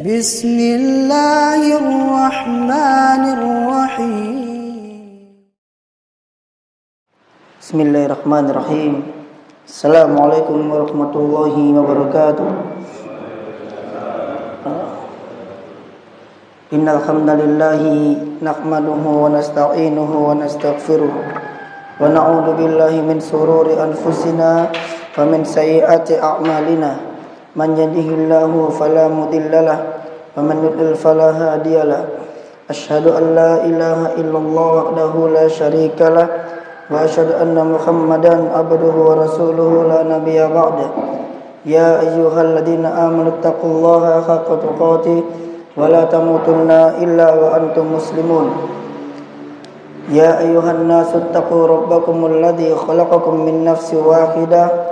Bismillahirrahmanirrahim. Bismillahirrahmanirrahim. Assalamualaikum warahmatullahi wabarakatuh. Innal hamdalillahi nahmaduhu wa nasta'inuhu wa nastaghfiruh wa na'udzu billahi min shururi anfusina wa min sayyiati a'malina. Man yahdihillahu fala mudhillalah wa man yudlil fala hadiyalah. Asyhadu an la ilaha illallah wahdahu la syarikalah wa asyhadu anna Muhammadan abduhu wa rasuluhu la nabiyya ba'da. Ya ayyuhalladzina amanu taqullaha haqqa tuqatih wa la tamutunna illa wa antum muslimun. Ya ayyuhan nasu taqu rabbakumul ladzi khalaqakum min nafsin wahidah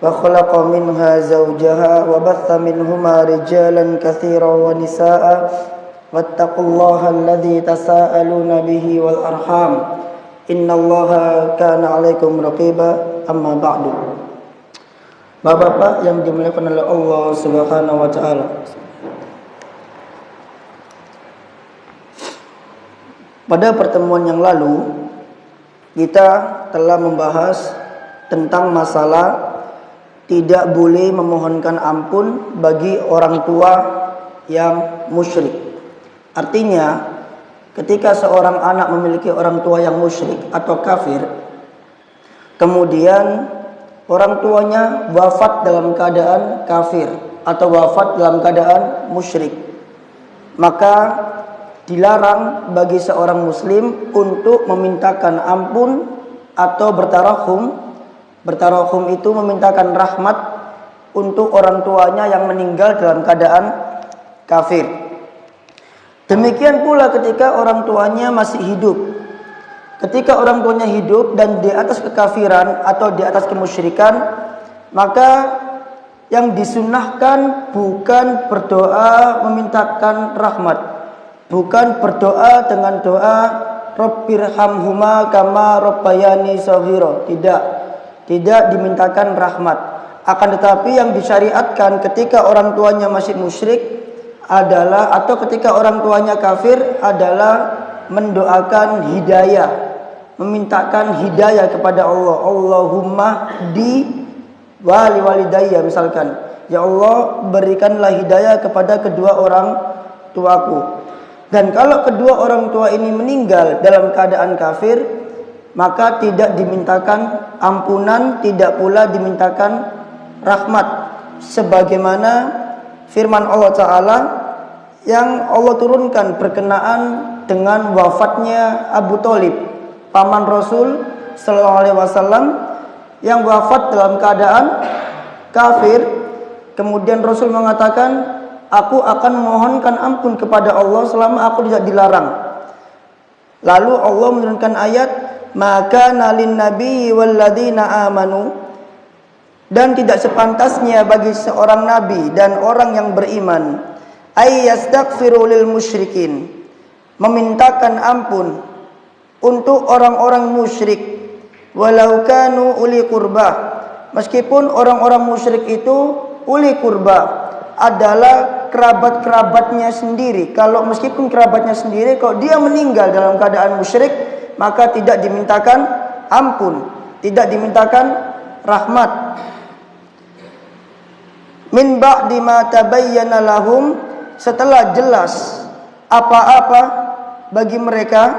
wa khalaqa minha zawjaha wa batha minhuma rijalan katsiran wa nisaa'a wattaqullaha alladzi tasaaluna bihi wal arham innallaha kana 'alaikum raqiba. Amma ba'du. Bapak-bapak yang dimuliakan oleh Allah Subhanahu wa taala, pada pertemuan yang lalu kita telah membahas tentang masalah tidak boleh memohonkan ampun bagi orang tua yang musyrik. Artinya, ketika seorang anak memiliki orang tua yang musyrik atau kafir, kemudian orang tuanya wafat dalam keadaan kafir atau wafat dalam keadaan musyrik, maka dilarang bagi seorang muslim untuk memintakan ampun atau bertarahum. Bertarahum itu memintakan rahmat untuk orang tuanya yang meninggal dalam keadaan kafir. Demikian pula ketika orang tuanya masih hidup. Ketika orang tuanya hidup dan di atas kekafiran atau di atas kemusyrikan, maka yang disunnahkan bukan berdoa memintakan rahmat, bukan berdoa dengan doa Rabbirhamhuma kama rabbayani shaghira. Tidak dimintakan rahmat. Akan tetapi yang disyariatkan ketika orang tuanya masih musyrik adalah, atau ketika orang tuanya kafir, adalah mendoakan hidayah, memintakan hidayah kepada Allah. Allahumma di wali walidayya, misalkan, ya Allah berikanlah hidayah kepada kedua orang tuaku. Dan kalau kedua orang tua ini meninggal dalam keadaan kafir, maka tidak dimintakan ampunan, tidak pula dimintakan rahmat, sebagaimana firman Allah Ta'ala yang Allah turunkan berkenaan dengan wafatnya Abu Thalib, paman Rasul Sallallahu Alaihi Wasallam, yang wafat dalam keadaan kafir. Kemudian Rasul mengatakan, aku akan memohonkan ampun kepada Allah selama aku tidak dilarang. Lalu Allah menurunkan ayat, maka nalin nabi walladzina amanu, dan tidak sepantasnya bagi seorang nabi dan orang yang beriman ayyastaghfiru lil musyrikin, memintakan ampun untuk orang-orang musyrik, walau kanu uli qurbah, meskipun orang-orang musyrik itu uli qurbah, adalah kerabat-kerabatnya sendiri. Kalau meskipun kerabatnya sendiri, kalau dia meninggal dalam keadaan musyrik, maka tidak dimintakan ampun, tidak dimintakan rahmat. Min ba'di ma tabayyana lahum, setelah jelas apa-apa bagi mereka,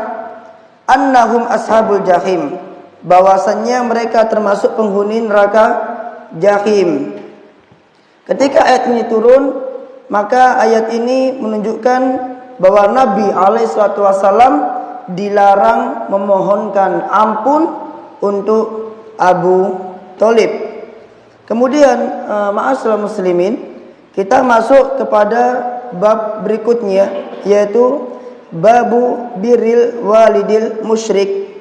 annahum ashabul jahim, bahwasannya mereka termasuk penghuni neraka jahim. Ketika ayat ini turun, maka ayat ini menunjukkan bahwa Nabi SAW dilarang memohonkan ampun untuk Abu Thalib. Kemudian ma'asyiral muslimin, kita masuk kepada bab berikutnya, yaitu babu birril walidil musyrik,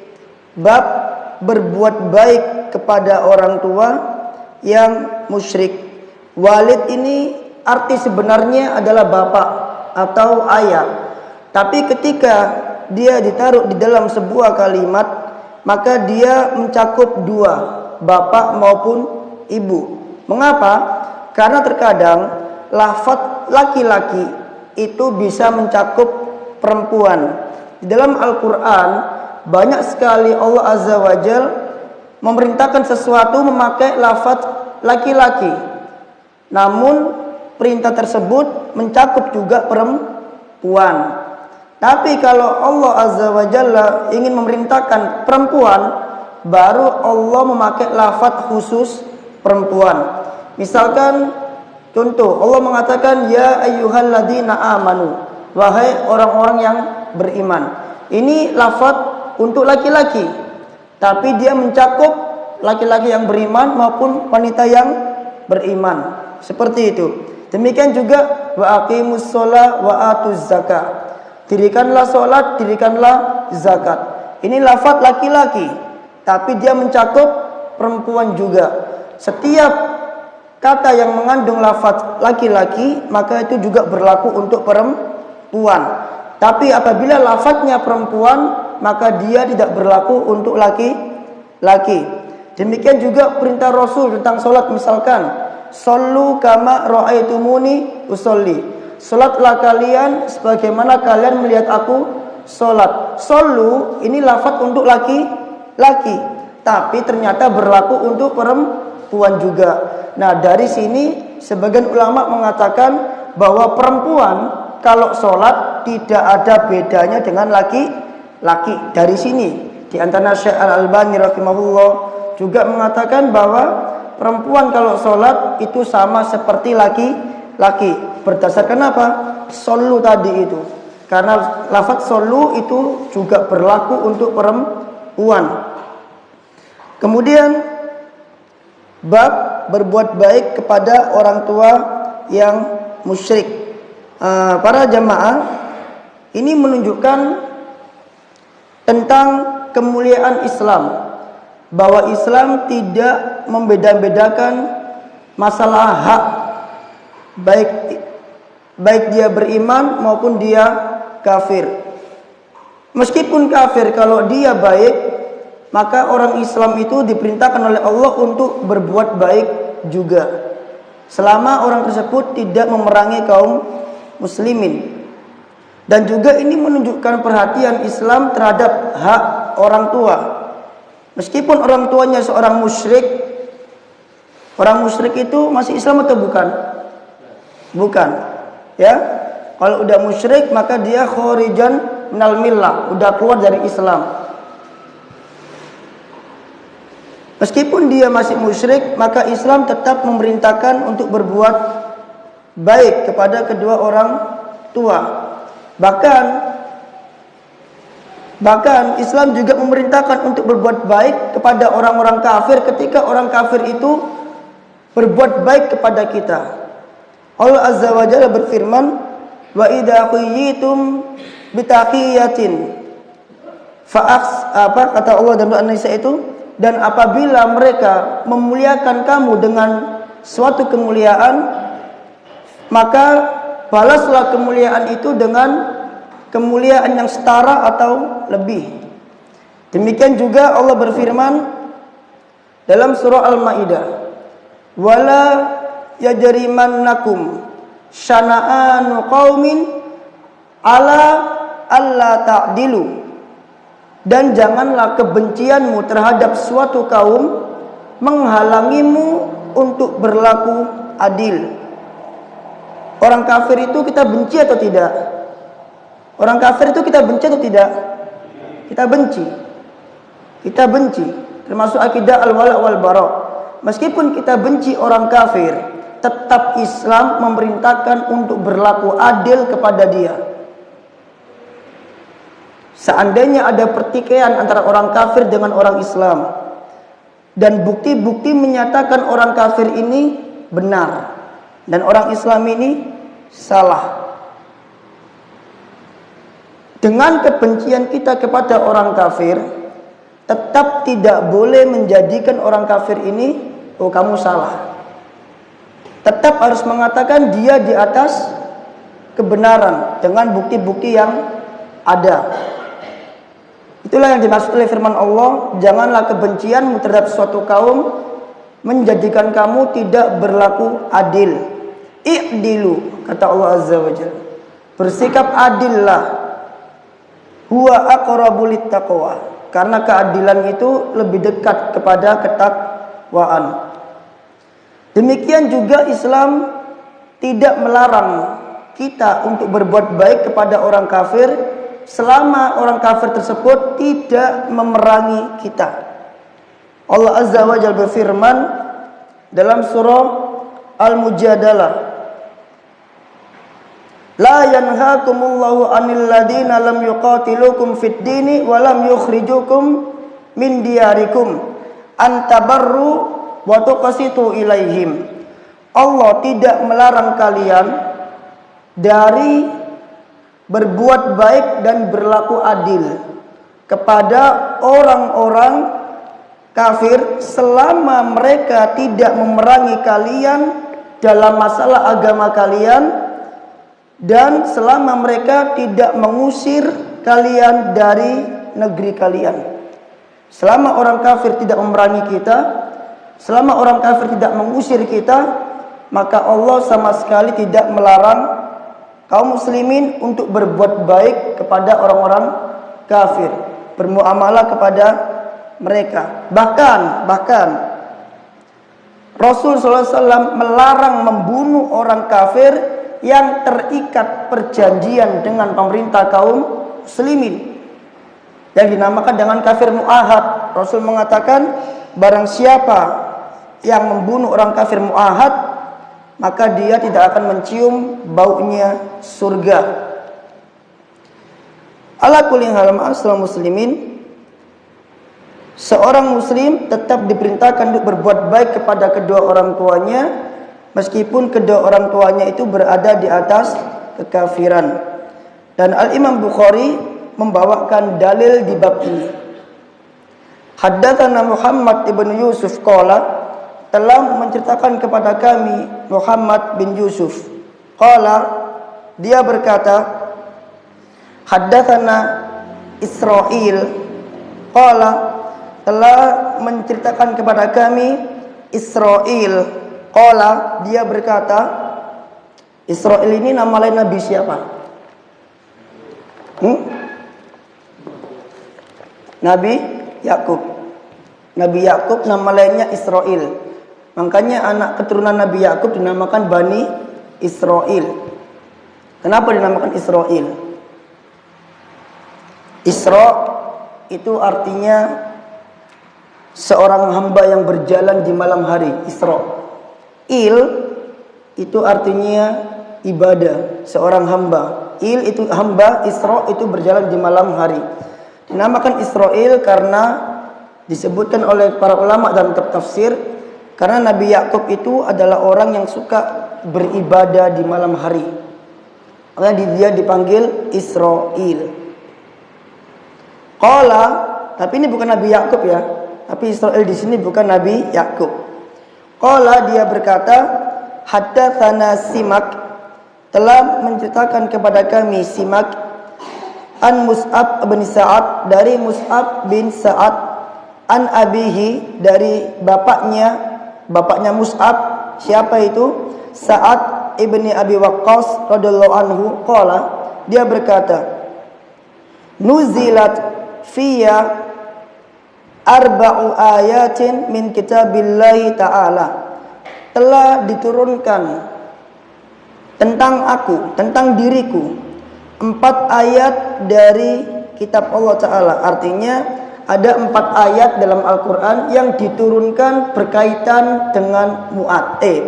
bab berbuat baik kepada orang tua yang musyrik. Walid ini arti sebenarnya adalah bapak atau ayah, tapi ketika dia ditaruh di dalam sebuah kalimat, maka dia mencakup bapak maupun ibu. Mengapa? Karena terkadang lafaz laki-laki itu bisa mencakup perempuan. Di dalam Al-Quran banyak sekali Allah Azza wa Jal memerintahkan sesuatu memakai lafaz laki-laki. Namun perintah tersebut mencakup juga perempuan. Tapi kalau Allah Azza wa Jalla ingin memerintahkan perempuan, baru Allah memakai lafaz khusus perempuan. Misalkan contoh, Allah mengatakan ya ayyuhalladzina amanu, wahai orang-orang yang beriman. Ini lafaz untuk laki-laki, tapi dia mencakup laki-laki yang beriman maupun wanita yang beriman. Seperti itu. Demikian juga wa aqimus shalah wa atuz zakat. Dirikanlah salat, dirikanlah zakat. Ini lafaz laki-laki, tapi dia mencakup perempuan juga. Setiap kata yang mengandung lafaz laki-laki, maka itu juga berlaku untuk perempuan. Tapi apabila lafaznya perempuan, maka dia tidak berlaku untuk laki-laki. Demikian juga perintah Rasul tentang salat, misalkan shollu kama ra'aitumuni usolli. Salatlah kalian sebagaimana kalian melihat aku salat. Shollu ini lafaz untuk laki-laki, tapi ternyata berlaku untuk perempuan juga. Nah, dari sini sebagian ulama mengatakan bahwa perempuan kalau sholat tidak ada bedanya dengan laki-laki. Dari sini, di antara Syekh Al-Albani rahimahullah juga mengatakan bahwa perempuan kalau sholat itu sama seperti laki-laki. Berdasarkan apa? Shollu tadi itu. Karena lafaz shollu itu juga berlaku untuk perempuan. Kemudian bab berbuat baik kepada orang tua yang musyrik. Para jamaah, ini menunjukkan tentang kemuliaan Islam, bahwa Islam tidak membeda-bedakan masalah hak, baik dia beriman maupun dia kafir. Meskipun kafir, kalau dia baik, maka orang Islam itu diperintahkan oleh Allah untuk berbuat baik juga, selama orang tersebut tidak memerangi kaum muslimin. Dan juga ini menunjukkan perhatian Islam terhadap hak orang tua. Meskipun orang tuanya seorang musyrik, orang musyrik itu masih Islam atau bukan? Bukan. Ya, kalau udah musyrik maka dia kharijan minal millah, udah keluar dari Islam. Meskipun dia masih musyrik, maka Islam tetap memerintahkan untuk berbuat baik kepada kedua orang tua. Bahkan Islam juga memerintahkan untuk berbuat baik kepada orang-orang kafir ketika orang kafir itu berbuat baik kepada kita. Allah Azza wa Jalla berfirman, wa idza quyitum bitaqiyatin kata Allah dalam An-Nisa itu, dan apabila mereka memuliakan kamu dengan suatu kemuliaan, maka balaslah kemuliaan itu dengan kemuliaan yang setara atau lebih. Demikian juga Allah berfirman dalam surah Al-Maidah, wala yajrimannakum syana'anu qaumin ala alla ta'dilu, dan janganlah kebencianmu terhadap suatu kaum menghalangimu untuk berlaku adil. Orang kafir itu kita benci atau tidak? Orang kafir itu kita benci atau tidak? Kita benci. Kita benci. Termasuk akidah al-wala wal bara. Meskipun kita benci orang kafir, tetap Islam memerintahkan untuk berlaku adil kepada dia. Seandainya ada pertikaian antara orang kafir dengan orang Islam, dan bukti-bukti menyatakan orang kafir ini benar dan orang Islam ini salah, dengan kebencian kita kepada orang kafir, tetap tidak boleh menjadikan orang kafir ini, oh kamu salah. Tetap harus mengatakan dia di atas kebenaran dengan bukti-bukti yang ada. Itulah yang dimaksud oleh firman Allah, janganlah kebencianmu terhadap suatu kaum menjadikan kamu tidak berlaku adil. I'dilu, kata Allah Azza wa Jalla. Bersikap adillah. Huwa aqrabu littaqwa. Karena keadilan itu lebih dekat kepada ketakwaan. Demikian juga Islam tidak melarang kita untuk berbuat baik kepada orang kafir selama orang kafir tersebut tidak memerangi kita. Allah Azza wa Jalla berfirman dalam surah Al-Mujadalah, la yanhaakumullahu 'anil ladina lam yuqatilukum fid dini wa lam yukhrijukum min diyarikum an tabarru wa tuqsitu ilaihim. Allah tidak melarang kalian dari berbuat baik dan berlaku adil kepada orang-orang kafir selama mereka tidak memerangi kalian dalam masalah agama kalian dan selama mereka tidak mengusir kalian dari negeri kalian. Selama orang kafir tidak memerangi kita, selama orang kafir tidak mengusir kita, maka Allah sama sekali tidak melarang kaum muslimin untuk berbuat baik kepada orang-orang kafir, bermuamalah kepada mereka. Bahkan Rasul SAW melarang membunuh orang kafir yang terikat perjanjian dengan pemerintah kaum muslimin, yang dinamakan dengan kafir mu'ahad. Rasul mengatakan, barang siapa yang membunuh orang kafir mu'ahad, maka dia tidak akan mencium baunya surga. Ala kulli hal, ma'asyiral muslimin, seorang muslim tetap diperintahkan untuk berbuat baik kepada kedua orang tuanya meskipun kedua orang tuanya itu berada di atas kekafiran. Dan Al-Imam Bukhari membawakan dalil di bab ini. Haddatsana Muhammad ibn Yusuf qala, telah menceritakan kepada kami Muhammad bin Yusuf. Qala, dia berkata, haddatsana Israil. Qala, telah menceritakan kepada kami Israil. Qala, dia berkata, Israil ini nama lain Nabi siapa? Nabi Yakub. Nabi Yakub nama lainnya Israil. Makanya anak keturunan Nabi Yakub dinamakan Bani Israil. Kenapa dinamakan Israil? Isra itu artinya seorang hamba yang berjalan di malam hari. Isra. Il itu artinya ibadah, seorang hamba. Il itu hamba, Isra itu berjalan di malam hari. Dinamakan Israil karena disebutkan oleh para ulama dalam tafsir, karena Nabi Yakub itu adalah orang yang suka beribadah di malam hari. Makanya dia dipanggil Israil. Qala, tapi ini bukan Nabi Yakub ya. Tapi Israil di sini bukan Nabi Yakub. Qala, dia berkata, haddatsana Simak, telah menceritakan kepada kami Simak an Mus'ab bin Sa'ad, dari Mus'ab bin Sa'ad, an abihi, dari bapaknya Mus'ab. Siapa itu? Sa'ad ibni Abi Waqqas radhiyallahu anhu. Qala, dia berkata, nuzilat fiyya arba'u ayatin min kitabillahi ta'ala, telah diturunkan tentang aku, tentang diriku, 4 ayat dari kitab Allah Ta'ala. Artinya ada 4 ayat dalam Al-Quran yang diturunkan berkaitan dengan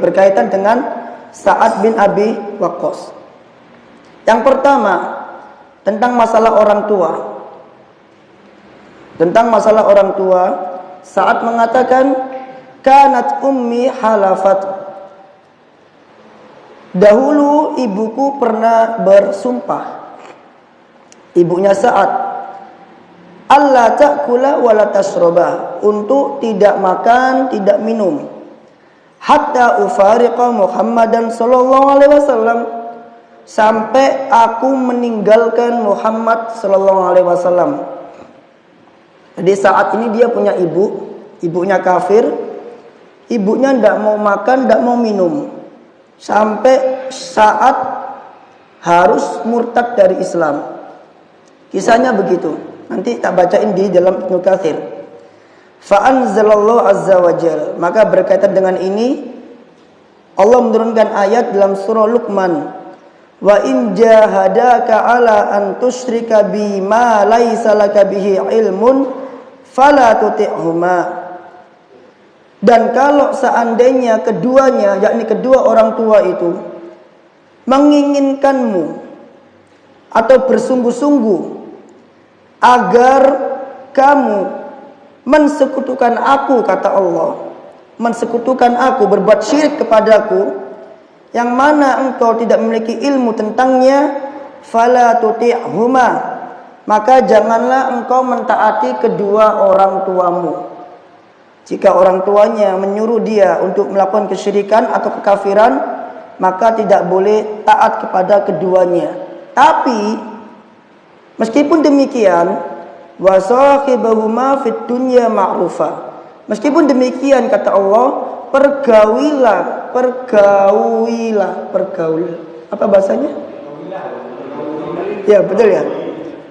berkaitan dengan Sa'ad bin Abi Waqqas. Yang pertama, tentang masalah orang tua. Tentang masalah orang tua, Sa'ad mengatakan, kanat ummi halafat, dahulu ibuku pernah bersumpah. Ibunya Sa'ad, alla ta'kula wa la tashraba, untuk tidak makan, tidak minum, hatta ufariqa Muhammadan sallallahu alaihi wasallam, sampai aku meninggalkan Muhammad sallallahu alaihi wasallam. Jadi saat ini dia punya ibunya kafir, ibunya tidak mau makan, tidak mau minum, sampai saat harus murtad dari Islam. Kisahnya begitu. Nanti tak bacain di dalam Ibnu Katsir. Fa anzalallahu azza wa jalla, maka berkaitan dengan ini Allah menurunkan ayat dalam surah Luqman, wa in jahadaka ala an tusyrika bima laisa laka bihi ilmun fala tuti'huma. Dan kalau seandainya keduanya, yakni kedua orang tua itu menginginkanmu atau bersungguh-sungguh agar kamu mensekutukan aku, kata Allah, mensekutukan aku, berbuat syirik kepadaku, yang mana engkau tidak memiliki ilmu tentangnya, fala tuti'huma, maka janganlah engkau mentaati kedua orang tuamu. Jika orang tuanya menyuruh dia untuk melakukan kesyirikan atau kekafiran, maka tidak boleh taat kepada keduanya. Tapi meskipun demikian, wa sahibahuma fid dunya ma'rufa. Meskipun demikian, kata Allah, pergaulilah. Apa bahasanya? Ya, betul ya.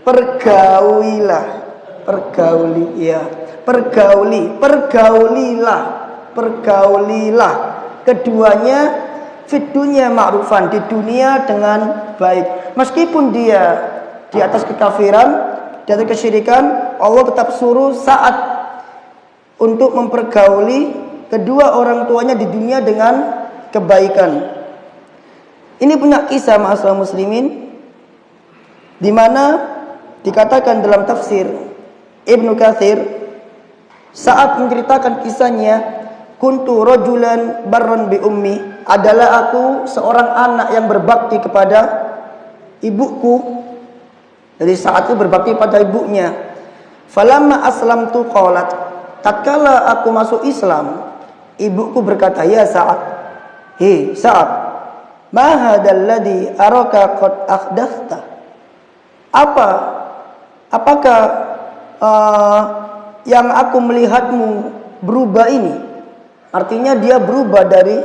Pergaulilah. Pergaulilah. Keduanya fid dunya ma'rufan, di dunia dengan baik. Meskipun dia di atas kekafiran, di atas kesyirikan, Allah tetap suruh saat untuk mempergauli kedua orang tuanya di dunia dengan kebaikan. Ini punya kisah ma'asyiral muslimin, di mana dikatakan dalam tafsir Ibnu Katsir saat menceritakan kisahnya, kuntu rajulan barran bi ummi, adalah aku seorang anak yang berbakti kepada ibuku. Jadi saat itu berbakti pada ibunya. Falamma aslamtu qalat, tatkala aku masuk Islam, ibuku berkata, ya Sa'ad, hei Sa'ad, ma hadzal ladzi araka qad ahdathta. Apakah yang aku melihatmu berubah ini? Artinya dia berubah dari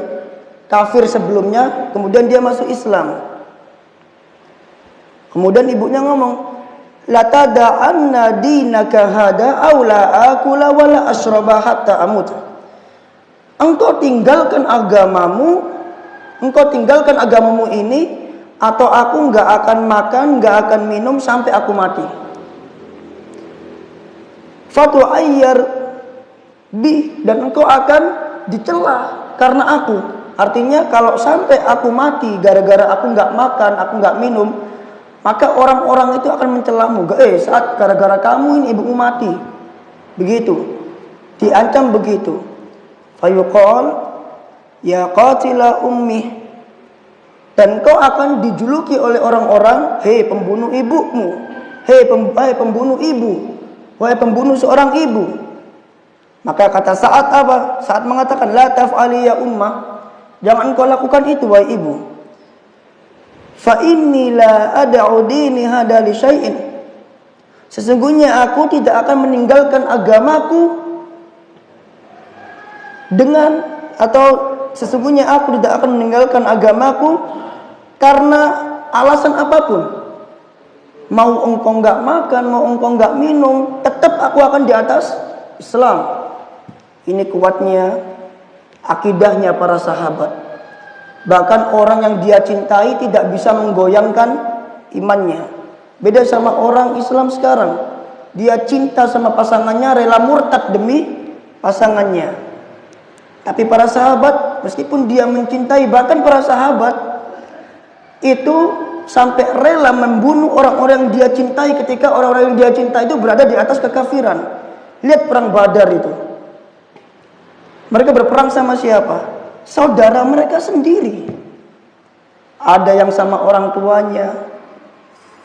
kafir sebelumnya, kemudian dia masuk Islam. Kemudian ibunya ngomong, la tada'anna dinaka hada aw la akula wa la ashraba hatta amut. Engkau tinggalkan agamamu ini, atau aku enggak akan makan, enggak akan minum sampai aku mati. Fatu ayyar bi, dan engkau akan dicela karena aku. Artinya kalau sampai aku mati gara-gara aku enggak makan, aku enggak minum, maka orang-orang itu akan mencelamu. Saat gara-gara kamu ini ibumu mati. Begitu. Diancam begitu. Fayuqal ya qatila ummi. Dan kau akan dijuluki oleh orang-orang, hei pembunuh ibumu. Hei pembunuh ibu. Wahai pembunuh seorang ibu. Maka kata Sa'ad apa? Sa'ad mengatakan, la taf'ali ya ummah. Jangan kau lakukan itu wahai ibu. Fa inni la ad'u dini hada li syai'in. Sesungguhnya aku tidak akan meninggalkan agamaku sesungguhnya aku tidak akan meninggalkan agamaku karena alasan apapun. Mau engkau enggak makan, mau engkau enggak minum, tetap aku akan di atas Islam. Ini kuatnya akidahnya para sahabat. Bahkan orang yang dia cintai tidak bisa menggoyangkan imannya. Beda sama orang Islam sekarang. Dia cinta sama pasangannya, rela murtad demi pasangannya. Tapi para sahabat, meskipun dia mencintai, bahkan para sahabat itu sampai rela membunuh orang-orang yang dia cintai ketika orang-orang yang dia cintai itu berada di atas kekafiran. Lihat perang Badar itu. Mereka berperang sama siapa? Saudara mereka sendiri. Ada yang sama orang tuanya,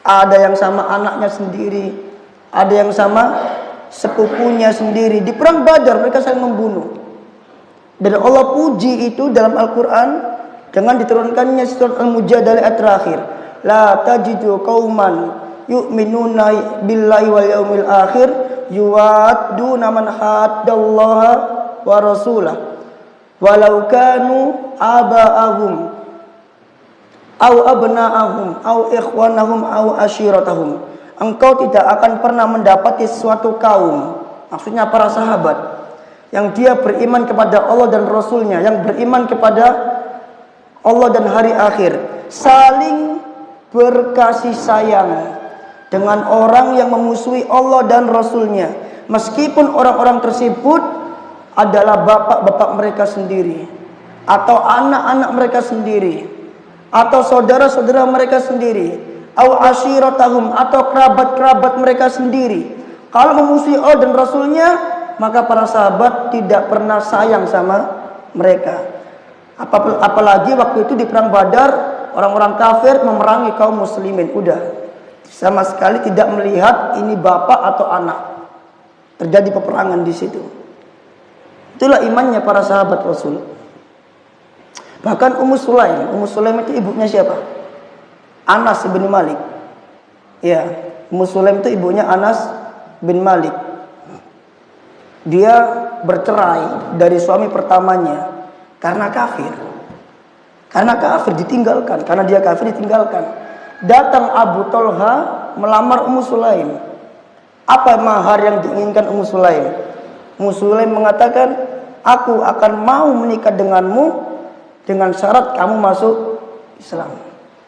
ada yang sama anaknya sendiri, ada yang sama sepupunya sendiri. Di perang Badar mereka saling membunuh. Dan Allah puji itu dalam Al-Quran dengan diturunkannya surat Al-Mujadalah ayat terakhir. La tajidu qauman yu'minuna billahi wal yaumil akhir yuwadduna man haddallaha wa rasulah walau kanu aba'ahum au abna'ahum au ikhwanahum au ashiratahum. Engkau tidak akan pernah mendapati suatu kaum, maksudnya para sahabat, yang dia beriman kepada Allah dan Rasulnya, yang beriman kepada Allah dan hari akhir, saling berkasih sayang dengan orang yang memusuhi Allah dan Rasulnya, meskipun orang-orang tersebut adalah bapak-bapak mereka sendiri, atau anak-anak mereka sendiri, atau saudara-saudara mereka sendiri, au ashiratahum, atau kerabat-kerabat mereka sendiri. Kalau memusuhi Allah dan Rasulnya, maka para sahabat tidak pernah sayang sama mereka. Apalagi waktu itu di perang Badar, orang-orang kafir memerangi kaum muslimin. Udah, sama sekali tidak melihat ini bapak atau anak. Terjadi peperangan di situ. Itulah imannya para sahabat Rasul. Bahkan Ummu Sulaim itu ibunya siapa? Anas bin Malik. Ya, Ummu Sulaim itu ibunya Anas bin Malik. Dia bercerai dari suami pertamanya karena kafir. Karena kafir ditinggalkan, karena dia kafir ditinggalkan. Datang Abu Thalha melamar Ummu Sulaim. Apa mahar yang diinginkan Ummu Sulaim? Ummu Sulaim mengatakan, aku akan mau menikah denganmu dengan syarat kamu masuk Islam.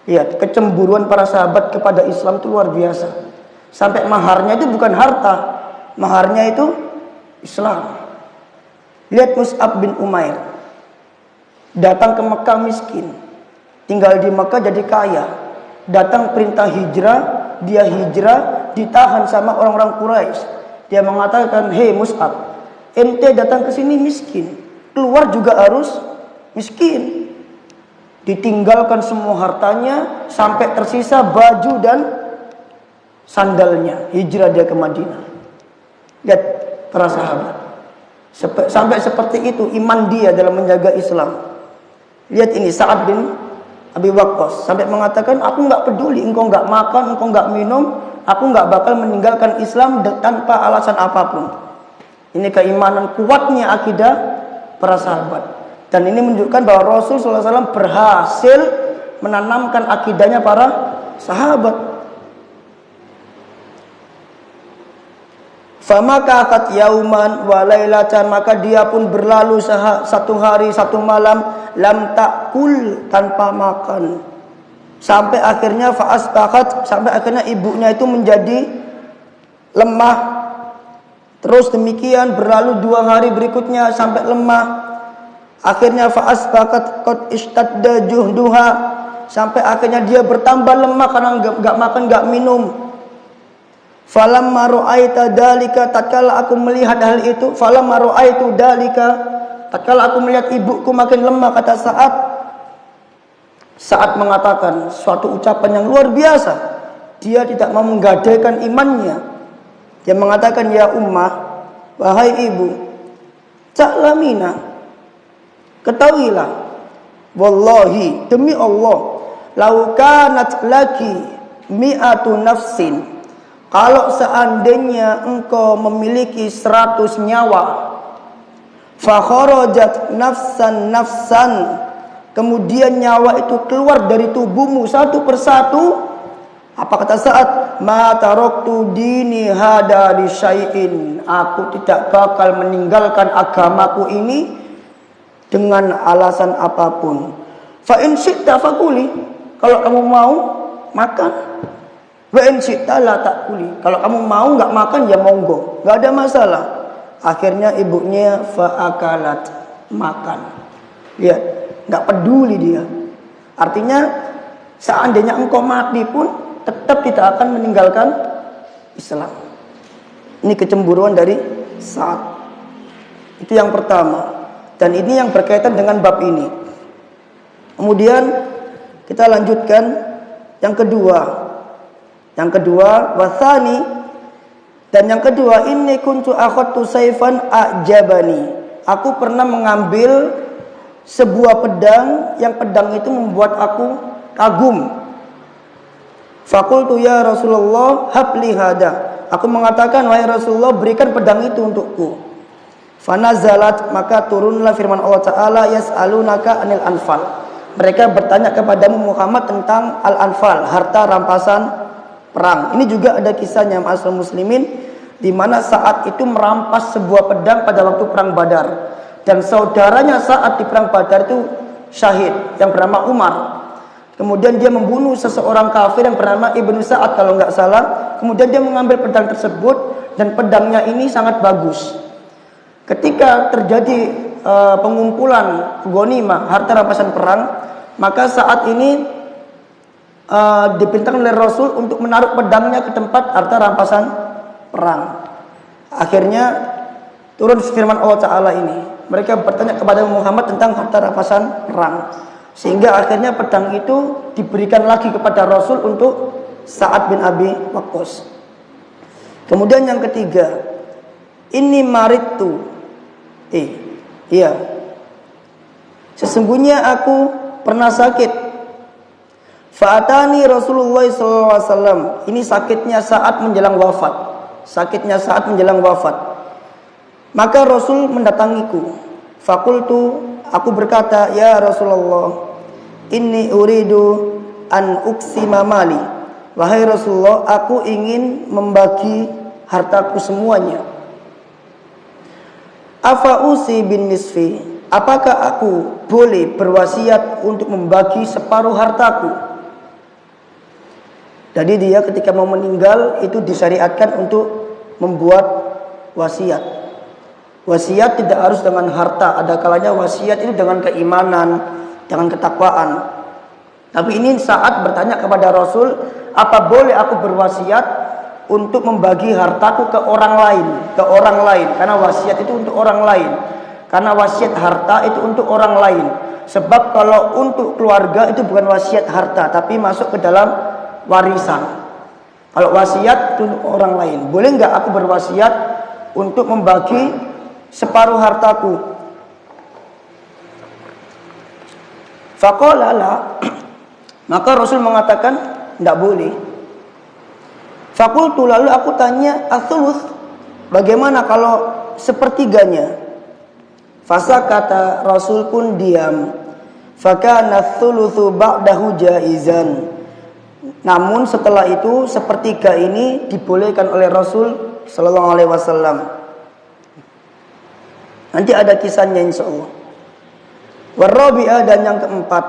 Lihat, kecemburuan para sahabat kepada Islam itu luar biasa. Sampai maharnya itu bukan harta, maharnya itu Islam. Lihat Mus'ab bin Umair, datang ke Mekah miskin, tinggal di Mekah jadi kaya. Datang perintah hijrah, dia hijrah, ditahan sama orang-orang Quraisy. Dia mengatakan, hei Mus'ab, ente datang ke sini miskin, keluar juga harus miskin. Ditinggalkan semua hartanya sampai tersisa baju dan sandalnya. Hijrah dia ke Madinah. Lihat para sahabat, sampai seperti itu iman dia dalam menjaga Islam. Lihat ini Sa'ad bin Abi Waqqas sampai mengatakan, aku nggak peduli engkau nggak makan, engkau nggak minum, aku nggak bakal meninggalkan Islam tanpa alasan apapun. Ini keimanan kuatnya akidah para sahabat. Dan ini menunjukkan bahwa Rasul SAW berhasil menanamkan akidahnya para sahabat. Famakatat yauman wa lailatan, maka dia pun berlalu satu hari satu malam, lam takul, tanpa makan, sampai akhirnya faasbahat, sampai akhirnya ibunya itu menjadi lemah. Terus demikian berlalu 2 hari berikutnya sampai lemah. Akhirnya faasbahat qad ishtadda juhduha, sampai akhirnya dia bertambah lemah karena enggak makan, enggak minum. Falamma ra'aita dalika, tatkala aku melihat hal itu, falamma ra'aitu dalika, tatkala aku melihat ibuku makin lemah, kata Sa'ad mengatakan suatu ucapan yang luar biasa. Dia tidak mau menggadaikan imannya. Dia mengatakan, ya ummah, wahai ibu, ta'lamina, ketahuilah, wallahi, demi Allah, lau kanat laki mi'atu nafsin, kalau seandainya engkau memiliki 100 nyawa, fa kharajat nafsan, kemudian nyawa itu keluar dari tubuhmu satu persatu, apa kata Sa'ad? Ma taraktu dini hada li syai'in, aku tidak bakal meninggalkan agamaku ini dengan alasan apapun. Fa in syi'ta fakuli, kalau kamu mau makan. Wa in syi'ta la takuli, kalau kamu mau enggak makan ya monggo, enggak ada masalah. Akhirnya ibunya faakalat, makan. Lihat, enggak peduli dia. Artinya seandainya engkau mati pun tetap tidak akan meninggalkan Islam. Ini kecemburuan dari Sa'ad. Itu yang pertama. Dan ini yang berkaitan dengan bab ini. Kemudian kita lanjutkan yang kedua. Yang kedua, wasani, dan yang kedua, inni kuntu akhadtu sayfan ajabani. Aku pernah mengambil sebuah pedang, yang pedang itu membuat aku kagum. Fakultu ya Rasulullah habli hada, Aku mengatakan, wahai Rasulullah, berikan pedang itu untukku. Fanazalat, maka turunlah firman Allah Ta'ala, yas'alunaka anil anfal. Mereka bertanya kepadamu Muhammad tentang al-anfal, harta rampasan perang. Ini juga ada kisahnya ma'asyiral muslimin, di mana saat itu merampas sebuah pedang pada waktu perang Badar, dan saudaranya saat di perang Badar itu syahid yang bernama Umar. Kemudian dia membunuh seseorang kafir yang bernama Ibnu Sa'ad kalau nggak salah. Kemudian dia mengambil pedang tersebut, dan pedangnya ini sangat bagus. Ketika terjadi pengumpulan ghanimah, harta rampasan perang, maka saat ini diperintahkan oleh Rasul untuk menaruh pedangnya ke tempat harta rampasan perang. Akhirnya turun firman Allah Ta'ala ini. Mereka bertanya kepada Muhammad tentang harta rampasan perang, sehingga akhirnya pedang itu diberikan lagi kepada Rasul untuk Sa'ad bin Abi Waqqas. Kemudian yang ketiga, ini maritu. Iya. Sesungguhnya aku pernah sakit. Fa'atani Rasulullah SAW. Ini sakitnya saat menjelang wafat. Sakitnya saat menjelang wafat. Maka Rasul mendatangiku. Fakultu, aku berkata, ya Rasulullah, inni uridu an uksima mali. Wahai Rasulullah, aku ingin membagi hartaku semuanya. Afa'usi bin nisfi, apakah aku boleh berwasiat untuk membagi separuh hartaku? Jadi dia ketika mau meninggal itu disyariatkan untuk membuat wasiat. Wasiat tidak harus dengan harta, ada kalanya wasiat itu dengan keimanan, dengan ketakwaan. Tapi ini saat bertanya kepada Rasul, apa boleh aku berwasiat untuk membagi hartaku ke orang lain, karena wasiat itu untuk orang lain, karena wasiat harta itu untuk orang lain. Sebab kalau untuk keluarga itu bukan wasiat harta, tapi masuk ke dalam warisan. Kalau wasiat itu untuk orang lain. Boleh nggak aku berwasiat untuk membagi separuh hartaku? Faqala la, maka Rasul mengatakan tidak boleh. Fakultu, lalu aku tanya, athuluth, bagaimana kalau sepertiganya? Fasa kata Rasul pun diam. Fakana thuluthu ba'dahu jaizan. Namun setelah itu sepertiga ini dibolehkan oleh Rasul Sallallahu Alaihi Wasallam. Nanti ada kisahnya insyaallah. Warabi'ah, dan yang keempat,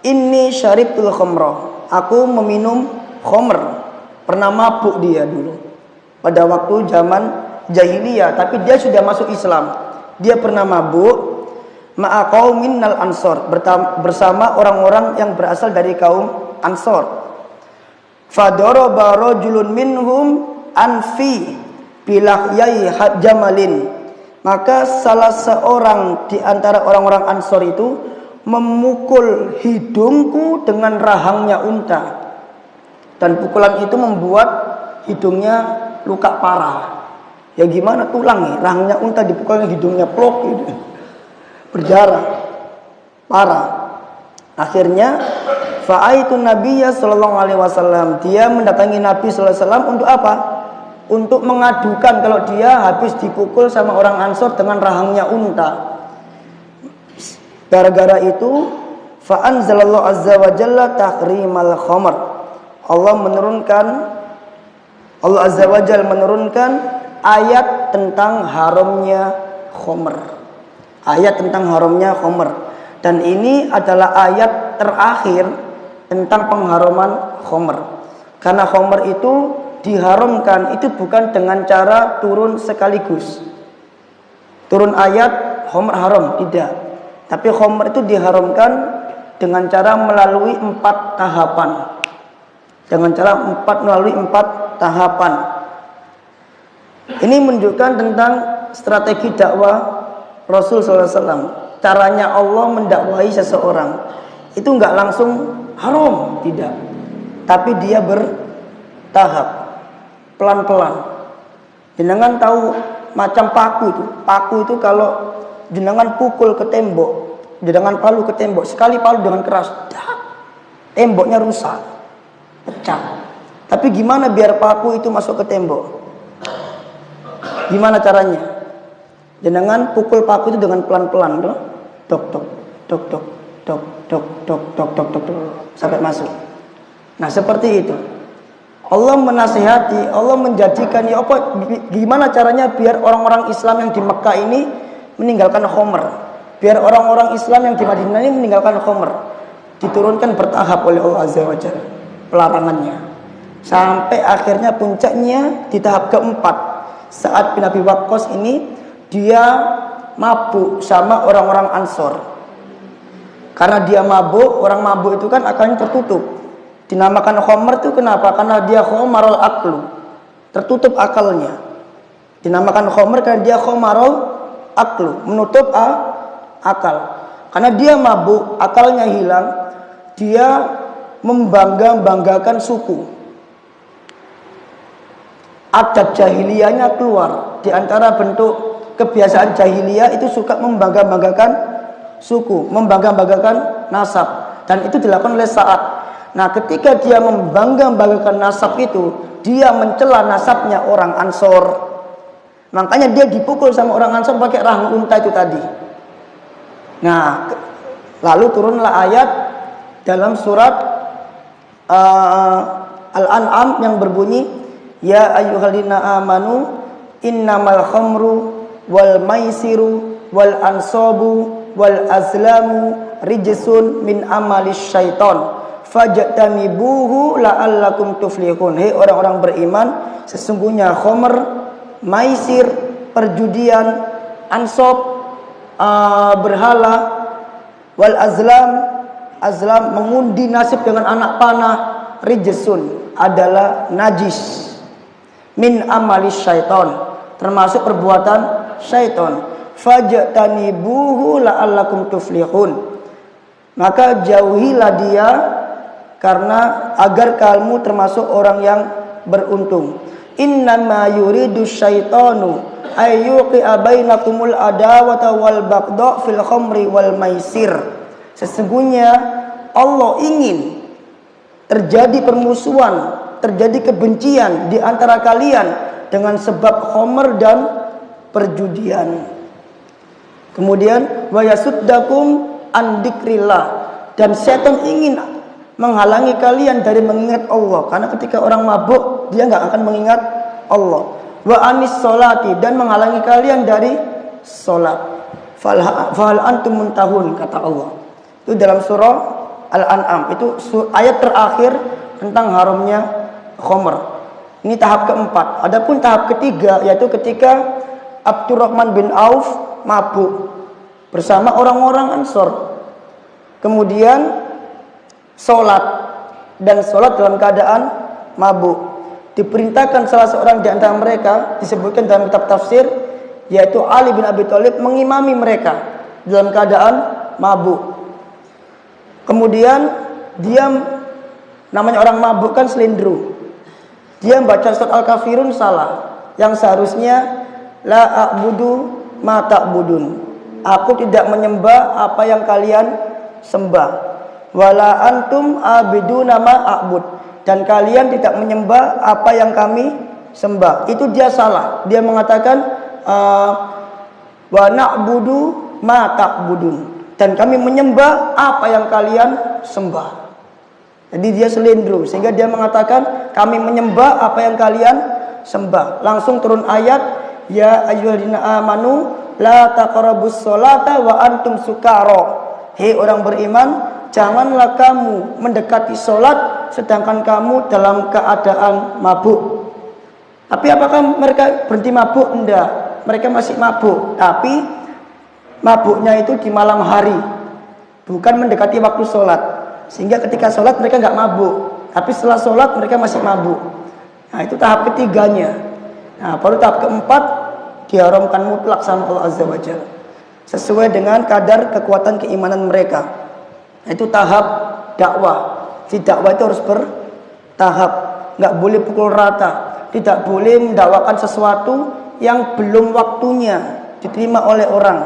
inni syaribtul khamra. Aku meminum khamr. Pernah mabuk dia dulu pada waktu zaman jahiliyah, tapi dia sudah masuk Islam. Dia pernah mabuk ma'aqaumin minal ansor, bersama orang-orang yang berasal dari kaum Ansor. Fadaraba rajulun minhum anfi bilahyai jamalin. Maka salah seorang di antara orang-orang Ansor itu memukul hidungku dengan rahangnya unta. Dan pukulan itu membuat hidungnya luka parah. Ya gimana tulang nih, rahangnya unta dipukulnya hidungnya plok gitu. Berdarah parah. Akhirnya fa'aitu Nabiyya sallallahu alaihi wasallam, dia mendatangi Nabi sallallahu alaihi wasallam untuk apa? Untuk mengadukan kalau dia habis dipukul sama orang Ansor dengan rahangnya unta. Gara-gara itu fa'anzalallahu azza wa jalla tahrimal khamr. Allah Azza wa Jalla menurunkan ayat tentang haramnya khamr. Ayat tentang haramnya khamr. Dan ini adalah ayat terakhir tentang pengharuman khamr. Karena khamr itu diharamkan itu bukan dengan cara turun sekaligus. Turun ayat khamr haram, tidak. Tapi khamr itu diharamkan dengan cara melalui 4 tahapan. Melalui empat tahapan. Ini menunjukkan tentang strategi dakwah Rasul SAW. Caranya Allah mendakwahi seseorang itu enggak langsung haram, tidak. Tapi dia bertahap, pelan-pelan. Jenengan tahu macam paku itu. Paku itu kalau jenengan pukul ke tembok, jenengan palu ke tembok, sekali palu dengan keras, temboknya rusak, pecah. Tapi gimana biar paku itu masuk ke tembok? Gimana caranya? Jenengan pukul paku itu dengan pelan-pelan, toh. Tok tok tok tok tok tok tok tok tok tok tok sampai masuk. Nah, seperti itu. Allah menasihati, Allah menjadikan ya apa gimana caranya biar orang-orang Islam yang di Mekah ini meninggalkan khamr. Biar orang-orang Islam yang di Madinah ini meninggalkan khamr. Diturunkan bertahap oleh Allah Azza wa Jalla pelarangannya. Sampai akhirnya puncaknya di tahap keempat. Saat bin Abi Waqqas ini dia mabuk sama orang-orang Ansor. Karena dia mabuk, orang mabuk itu kan akalnya tertutup. Dinamakan khamr itu kenapa? Karena dia khamarul aqlu, tertutup akalnya. Dinamakan khamr karena dia khamarul aqlu, menutup akal. Karena dia mabuk, akalnya hilang, dia membanggakan suku. Adab jahiliyahnya keluar. Di antara bentuk kebiasaan jahiliyah itu suka membanggakan suku, membanggakan nasab, dan itu dilakukan oleh Sa'ad. Nah, ketika dia membanggakan nasab itu, dia mencela nasabnya orang Ansor. Makanya dia dipukul sama orang Ansor pakai rahang unta itu tadi. Nah, lalu turunlah ayat dalam surat Al-An'am yang berbunyi, ya ayyuhalladzina amanu innamal khamru wal maisiru wal ansabu wal azlamu rijsun min amalis syaiton fajtanibuhu la'allakum tuflihun. Hei orang-orang beriman, sesungguhnya khamr, maisir, perjudian, ansab, berhala, wal azlam mengundi nasib dengan anak panah, rijsun adalah najis, min amalis syaiton, termasuk perbuatan syaiton. Fajtanibuhu la'allakum tuflihun, maka jauhilah dia karena agar kamu termasuk orang yang beruntung. Innama yuridu syaitanu ayyuqi'a bainakumul adawata wal baghdha fil khamri wal maisir. Sesungguhnya Allah ingin terjadi permusuhan, terjadi kebencian di antara kalian dengan sebab khamr dan perjudian. Kemudian wa yasuddakum an dzikrillah, dan setan ingin menghalangi kalian dari mengingat Allah, karena ketika orang mabuk dia nggak akan mengingat Allah. Wa anis sholati, dan menghalangi kalian dari sholat. Fahal antum muntahun, kata Allah. Itu dalam surah Al-An'am, itu ayat terakhir tentang haramnya khamr. Ini tahap keempat. Adapun tahap ketiga yaitu ketika Abdurrahman bin Auf mabuk bersama orang-orang Ansor. Kemudian sholat, dan sholat dalam keadaan mabuk. Diperintahkan salah seorang di antara mereka, disebutkan dalam kitab tafsir, yaitu Ali bin Abi Thalib, mengimami mereka dalam keadaan mabuk. Kemudian dia, namanya orang mabuk kan selindru, dia membaca surat Al-Kafirun salah, yang seharusnya la a'budu ma ta'budun, aku tidak menyembah apa yang kalian sembah. Wala antum abiduna ma a'bud, dan kalian tidak menyembah apa yang kami sembah. Itu dia salah. Dia mengatakan wa na'budu ma ta'budun, dan kami menyembah apa yang kalian sembah. Jadi dia selindru, sehingga dia mengatakan kami menyembah apa yang kalian sembah. Langsung turun ayat, ya ayyuhalladzina amanu la taqrabus sholata wa antum sukara. Hei orang beriman, janganlah kamu mendekati sholat sedangkan kamu dalam keadaan mabuk. Tapi apakah mereka berhenti mabuk? Enggak, mereka masih mabuk, tapi mabuknya itu di malam hari, bukan mendekati waktu sholat. Sehingga ketika sholat mereka nggak mabuk, tapi setelah sholat mereka masih mabuk. Nah, itu tahap ketiganya. Nah, baru tahap keempat diharamkan mutlak sama Allah Azza wa Jalla, sesuai dengan kadar kekuatan keimanan mereka. Itu tahap dakwah. Si dakwah itu harus bertahap, nggak boleh pukul rata, tidak boleh mendakwakan sesuatu yang belum waktunya diterima oleh orang,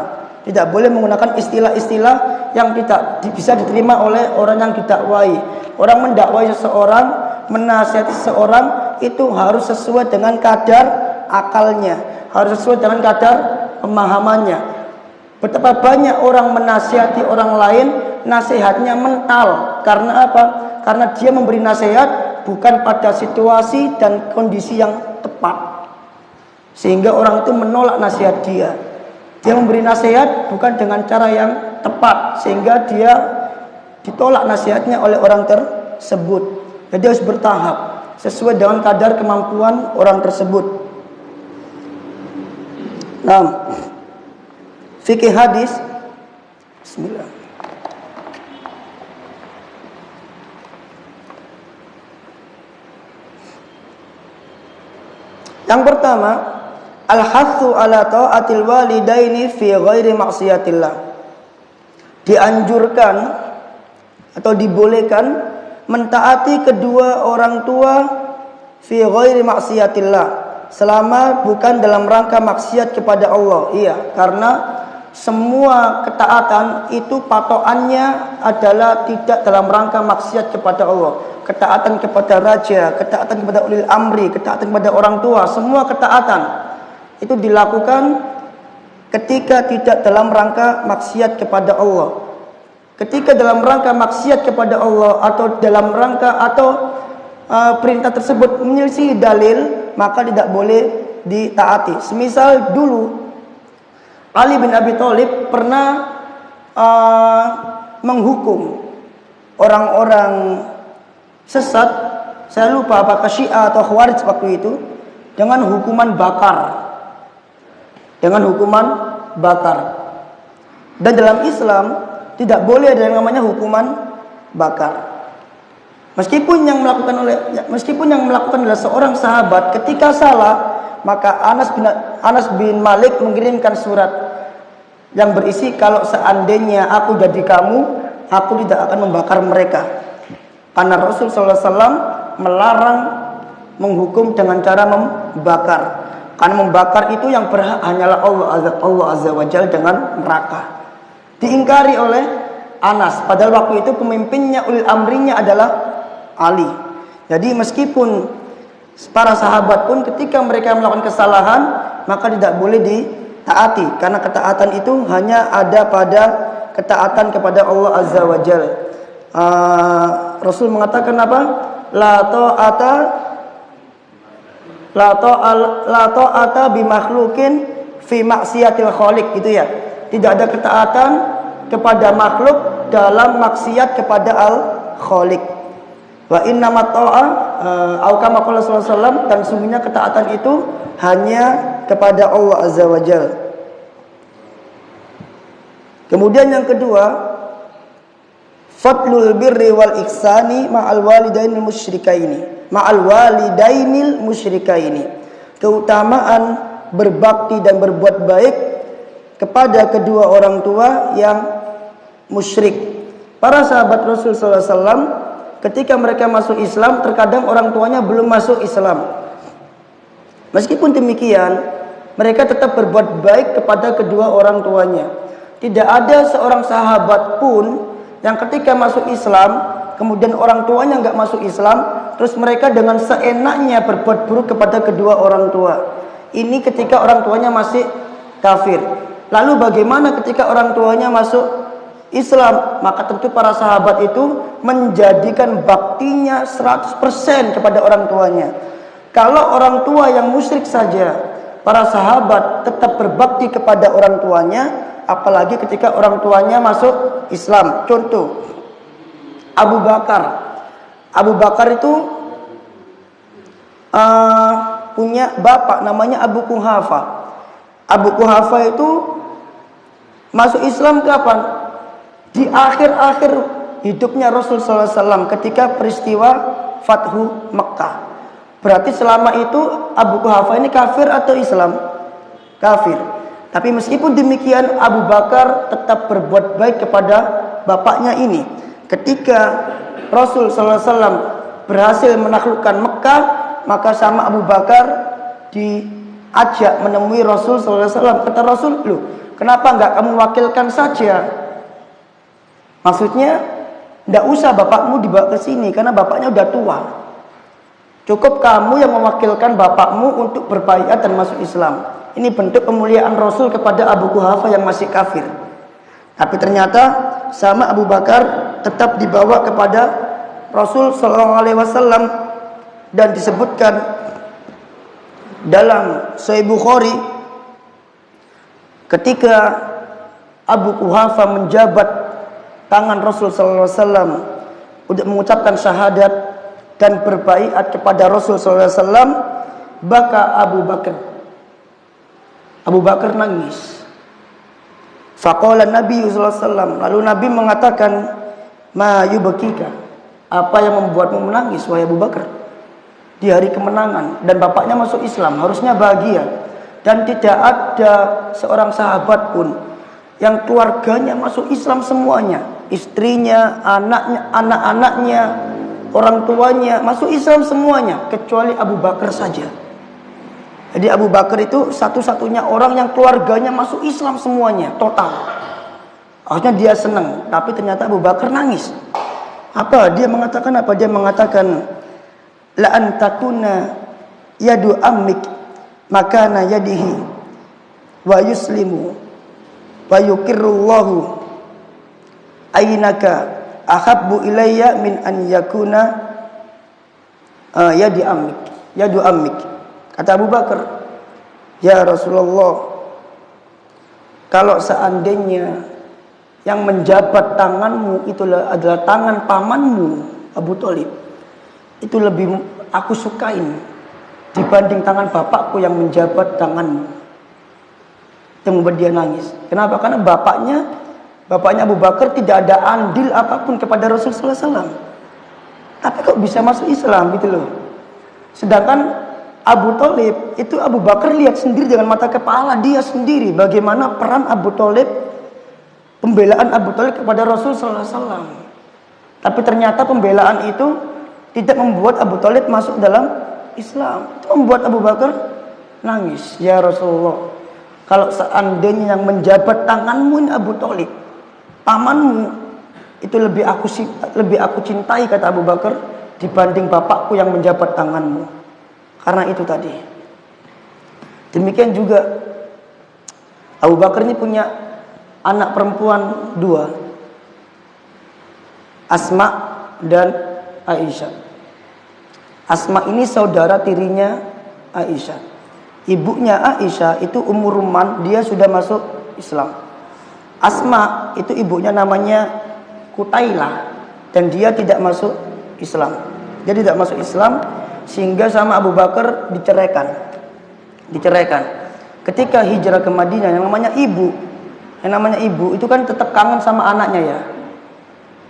tidak boleh menggunakan istilah-istilah yang tidak bisa diterima oleh orang yang didakwai. Orang mendakwai seseorang, menasihati seseorang, itu harus sesuai dengan kadar akalnya, harus sesuai dengan kadar pemahamannya. Betapa banyak orang menasihati orang lain, nasihatnya mental. Karena apa? Karena dia memberi nasihat bukan pada situasi dan kondisi yang tepat, sehingga orang itu menolak nasihat dia. Dia memberi nasihat bukan dengan cara yang tepat, sehingga dia ditolak nasihatnya oleh orang tersebut. Jadi harus bertahap sesuai dengan kadar kemampuan orang tersebut. Nah, fikih hadis. Bismillah. Yang pertama, al-hathu ala ta'atil walidaini fi ghairi maksiatillah. Dianjurkan atau dibolehkan mentaati kedua orang tua fi ghairi maksiatillah, selama bukan dalam rangka maksiat kepada Allah. Iya, karena semua ketaatan itu patokannya adalah tidak dalam rangka maksiat kepada Allah. Ketaatan kepada raja, ketaatan kepada ulil amri, ketaatan kepada orang tua, semua ketaatan itu dilakukan ketika tidak dalam rangka maksiat kepada Allah. Ketika dalam rangka maksiat kepada Allah atau dalam rangka atau perintah tersebut menyelisih dalil, maka tidak boleh ditaati. Semisal dulu Ali bin Abi Thalib pernah menghukum orang-orang sesat, saya lupa apakah Syiah atau Khawarij waktu itu, dengan hukuman bakar. Dengan hukuman bakar. Dan dalam Islam tidak boleh ada yang namanya hukuman bakar. Meskipun yang melakukan adalah seorang sahabat, ketika salah, maka Anas bin Malik mengirimkan surat yang berisi, kalau seandainya aku jadi kamu, aku tidak akan membakar mereka. Karena Rasul SAW melarang menghukum dengan cara membakar. Karena membakar itu yang berhak hanyalah Allah Azza wa Jalla dengan neraka. Diingkari oleh Anas, padahal waktu itu pemimpinnya, ulil amrinya adalah Ali. Jadi meskipun para sahabat pun ketika mereka melakukan kesalahan, maka tidak boleh ditaati, karena ketaatan itu hanya ada pada ketaatan kepada Allah Azza wa Jalla. Rasul mengatakan apa? La ta'ata bi makhlukin fi maksiatil khaliq, gitu ya. Tidak ada ketaatan kepada makhluk dalam maksiat kepada al-khaliq. Wa innamat ta'ah au kama qala sallallahu alaihi wasallam, dan sungguhnya ketaatan itu hanya kepada Allah Azza wa Jalla. Kemudian yang kedua, fadlul birri wal ihsani ma'al walidainil musyrikaini. Keutamaan berbakti dan berbuat baik kepada kedua orang tua yang musyrik. Para sahabat Rasul sallallahu alaihi wasallam ketika mereka masuk Islam, terkadang orang tuanya belum masuk Islam. Meskipun demikian, mereka tetap berbuat baik kepada kedua orang tuanya. Tidak ada seorang sahabat pun yang ketika masuk Islam, kemudian orang tuanya nggak masuk Islam, terus mereka dengan seenaknya berbuat buruk kepada kedua orang tua. Ini ketika orang tuanya masih kafir. Lalu bagaimana ketika orang tuanya masuk Islam? Maka tentu para sahabat itu menjadikan baktinya 100% kepada orang tuanya. Kalau orang tua yang musyrik saja, para sahabat tetap berbakti kepada orang tuanya, apalagi ketika orang tuanya masuk Islam. Contoh, Abu Bakar. Abu Bakar itu punya bapak namanya Abu Quhafa. Abu Quhafa itu masuk Islam kapan? Di akhir-akhir hidupnya Rasul SAW ketika peristiwa Fathu Mekah. Berarti selama itu Abu Quhafa ini kafir atau Islam? Kafir. Tapi meskipun demikian, Abu Bakar tetap berbuat baik kepada bapaknya ini. Ketika Rasul SAW berhasil menaklukkan Mekah, maka sama Abu Bakar diajak menemui Rasul SAW. Kata Rasul, "Loh, kenapa enggak kamu wakilkan saja?" Maksudnya, enggak usah bapakmu dibawa ke sini karena bapaknya udah tua. Cukup kamu yang mewakilkan bapakmu untuk berbaiat dan masuk Islam. Ini bentuk pemuliaan Rasul kepada Abu Quhafa yang masih kafir. Tapi ternyata sama Abu Bakar tetap dibawa kepada Rasul sallallahu alaihi wasallam, dan disebutkan dalam Sahih Bukhari ketika Abu Quhafa menjabat tangan Rasul sallallahu alaihi wasallam untuk mengucapkan syahadat dan berbaiat kepada Rasul sallallahu alaihi wasallam, baka Abu Bakar nangis. Faqala Nabi sallallahu alaihi wasallam, lalu Nabi mengatakan, ma yubkika, apa yang membuatmu menangis wahai Abu Bakar? Di hari kemenangan dan bapaknya masuk Islam, harusnya bahagia. Dan tidak ada seorang sahabat pun yang keluarganya masuk Islam semuanya, istrinya, anaknya, anak-anaknya, orang tuanya masuk Islam semuanya, kecuali Abu Bakar saja. Jadi Abu Bakar itu satu-satunya orang yang keluarganya masuk Islam semuanya, total. Harusnya dia senang, tapi ternyata Abu Bakar nangis. Apa? Dia mengatakan apa? Dia mengatakan, la antakuna yadu ammik makana yadihi wa yuslimu wa yukirrullahu aynaka ahabbu ilayya min an yakuna yadu ammik. Kata Abu Bakar, ya Rasulullah, kalau seandainya yang menjabat tanganmu itu adalah tangan pamanmu Abu Thalib, itu lebih aku sukain dibanding tangan bapakku yang menjabat tanganmu. Yang membuat dia nangis. Kenapa? Karena bapaknya Abu Bakar tidak ada andil apapun kepada Rasul sallallahu alaihi wasallam. Tapi kok bisa masuk Islam gitu loh. Sedangkan Abu Thalib itu Abu Bakar lihat sendiri dengan mata kepala dia sendiri bagaimana peran Abu Thalib, pembelaan Abu Thalib kepada Rasul sallallahu alaihi wasallam. Tapi ternyata pembelaan itu tidak membuat Abu Thalib masuk dalam Islam. Itu membuat Abu Bakar nangis. Ya Rasulullah, kalau seandainya yang menjabat tanganmu ini Abu Thalib, pamanmu, itu lebih aku cintai, kata Abu Bakar, dibanding bapakku yang menjabat tanganmu. Karena itu tadi. Demikian juga Abu Bakar ini punya anak perempuan 2, Asma dan Aisyah. Asma ini saudara tirinya Aisyah. Ibunya Aisyah itu Ummu Rumman, dia sudah masuk Islam. Asma itu ibunya namanya Kutailah, dan dia tidak masuk Islam. Dia tidak masuk Islam, sehingga sama Abu Bakar diceraikan. Ketika hijrah ke Madinah, yang namanya ibu itu kan tetap kangen sama anaknya ya.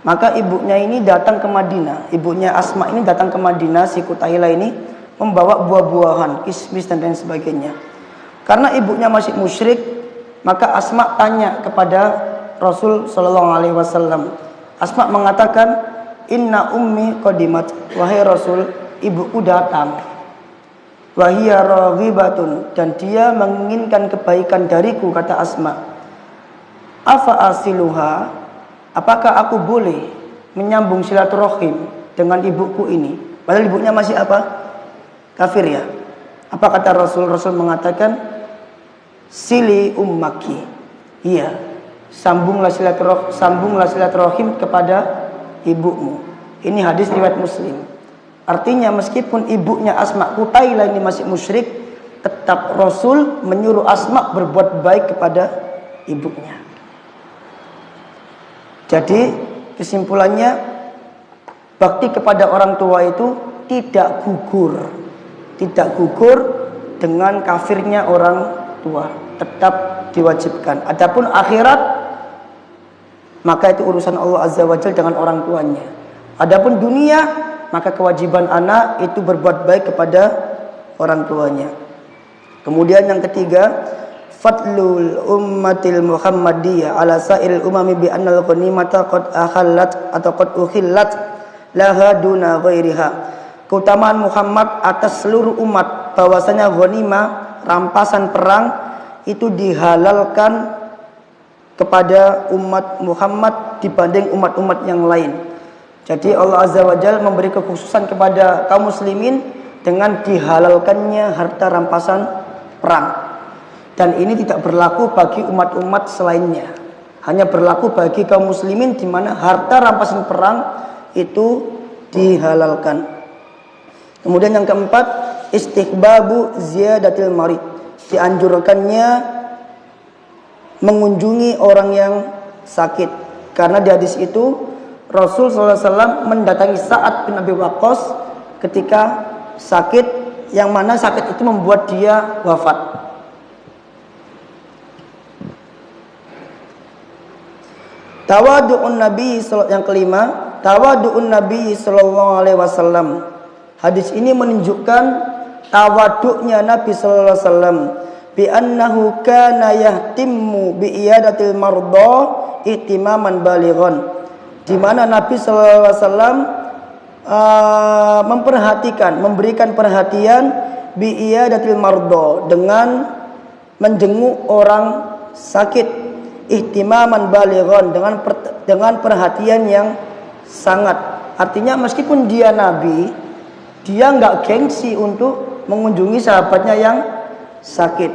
Maka ibunya ini datang ke Madinah, ibunya Asma ini datang ke Madinah, si Kutailah ini membawa buah-buahan, kismis dan lain sebagainya. Karena ibunya masih musyrik, maka Asma tanya kepada Rasul sallallahu alaihi wasallam. Asma mengatakan, "Inna ummi qadimat." Wahai Rasul, ibuku datang. Wa hiya raghibatun, dan dia menginginkan kebaikan dariku, kata Asma. Afa asiluha, apakah aku boleh menyambung silaturahim dengan ibuku ini? Padahal ibunya masih apa? Kafir ya. Apa kata Rasul? Rasul mengatakan, sili ummaki. Iya, sambunglah silaturahim kepada ibumu. Ini hadis riwayat Muslim. Artinya meskipun ibunya Asma Kutailah ini masih musyrik, tetap Rasul menyuruh Asma berbuat baik kepada ibunya. Jadi kesimpulannya, bakti kepada orang tua itu tidak gugur dengan kafirnya orang tua, tetap diwajibkan. Adapun akhirat, maka itu urusan Allah Azza wa Jalla dengan orang tuanya. Adapun dunia, maka kewajiban anak itu berbuat baik kepada orang tuanya. Kemudian yang ketiga, fadlul ummatil Muhammadiyah ala sa'il umami bi annal ghanimata qad akhallat atau qad ukhillat laha duna ghairiha. Keutamaan Muhammad atas seluruh umat, bahwasanya ghanimah, rampasan perang itu dihalalkan kepada umat Muhammad dibanding umat-umat yang lain. Jadi Allah Azza wa Jalla memberi kekhususan kepada kaum muslimin dengan dihalalkannya harta rampasan perang. Dan ini tidak berlaku bagi umat-umat selainnya. Hanya berlaku bagi kaum muslimin di mana harta rampasan perang itu dihalalkan. Kemudian yang keempat, istihbabu ziyadatil marid. Dianjurkannya mengunjungi orang yang sakit. Karena di hadis itu Rasul SAW mendatangi Sa'ad bin Abi Waqqas ketika sakit, yang mana sakit itu membuat dia wafat. Tawadu'un Nabi, yang kelima, tawadu'un Nabi sallallahu alaihi wasallam. Hadis ini menunjukkan tawaduknya Nabi sallallahu alaihi wasallam, bi annahu kana yahtimmu bi iyadatil marda ihtimaman balighan. Di mana Nabi sallallahu alaihi wasallam memperhatikan, memberikan perhatian bi iyadatil marda, dengan menjenguk orang sakit, ihtimaman balighan, dengan perhatian yang sangat. Artinya meskipun dia nabi, dia nggak gengsi untuk mengunjungi sahabatnya yang sakit.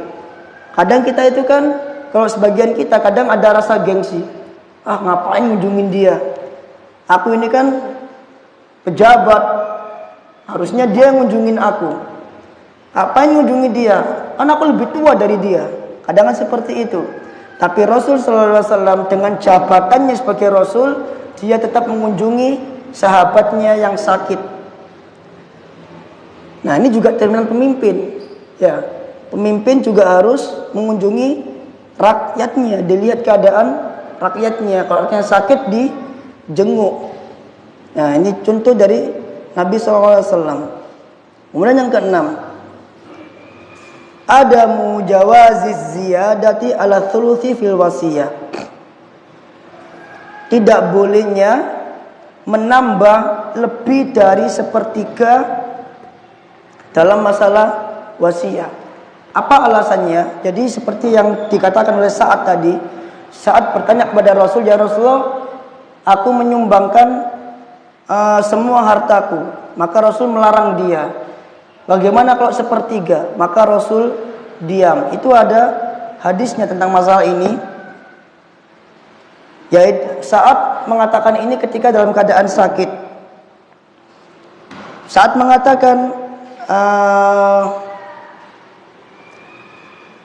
Kadang kita itu kan, kalau sebagian kita kadang ada rasa gengsi. Ah, ngapain ngunjungin dia? Aku ini kan pejabat, harusnya dia ngunjungin aku. Ngapain ngunjungin dia? Kan aku lebih tua dari dia. Kadang kan seperti itu. Tapi Rasul SAW dengan jabatannya sebagai Rasul, dia tetap mengunjungi sahabatnya yang sakit. Nah, ini juga terminal pemimpin. Ya, pemimpin juga harus mengunjungi rakyatnya, dilihat keadaan rakyatnya. Kalau rakyatnya sakit, dijenguk. Nah, ini contoh dari Nabi SAW. Kemudian yang keenam, ada mujawaziz ziyadati ala thuluthi fil wasiyah. Tidak bolehnya menambah lebih dari sepertiga dalam masalah wasiat. Apa alasannya? Jadi seperti yang dikatakan oleh Sa'ad tadi, Sa'ad bertanya kepada Rasul, ya Rasulullah, aku menyumbangkan semua hartaku. Maka Rasul melarang dia. Bagaimana kalau sepertiga? Maka Rasul diam. Itu ada hadisnya tentang masalah ini. Yaitu Sa'ad mengatakan ini ketika dalam keadaan sakit. Sa'ad mengatakan,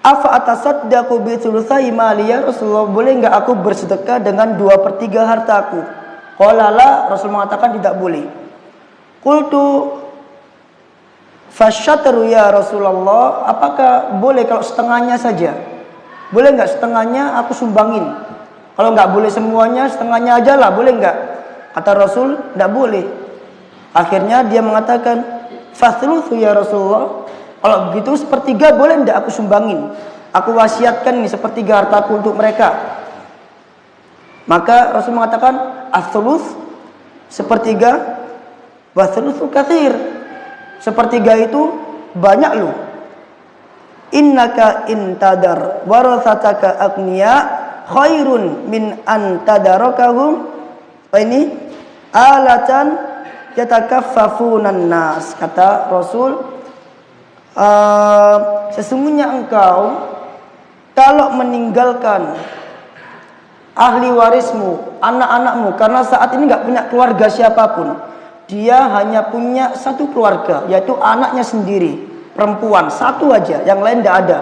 afa atasaddaqu bi thulutsai mali, ya Rasulullah, boleh enggak aku bersedekah dengan 2/3 hartaku? Qala la, Rasul mengatakan tidak boleh. Qultu fasyatru ya Rasulullah, apakah boleh kalau setengahnya saja? Boleh enggak setengahnya aku sumbangin? Kalau enggak boleh semuanya, setengahnya aja lah, boleh enggak? Kata Rasul, enggak boleh. Akhirnya dia mengatakan, fathuluthu ya Rasulullah, kalau begitu sepertiga boleh enggak aku sumbangin? Aku wasiatkan nih sepertiga hartaku untuk mereka. Maka Rasul mengatakan, as-thuluth, sepertiga, wa thuluthu katsir. Sepertiga itu banyak loh. Innaka intadar warasataka agniya khairun min antadarakahum ini alatan yatakaffafunan nas. Kata Rasul, sesungguhnya engkau kalau meninggalkan ahli warismu, anak-anakmu, karena saat ini nggak punya keluarga siapapun, dia hanya punya satu keluarga, yaitu anaknya sendiri, perempuan, satu aja, yang lain tidak ada.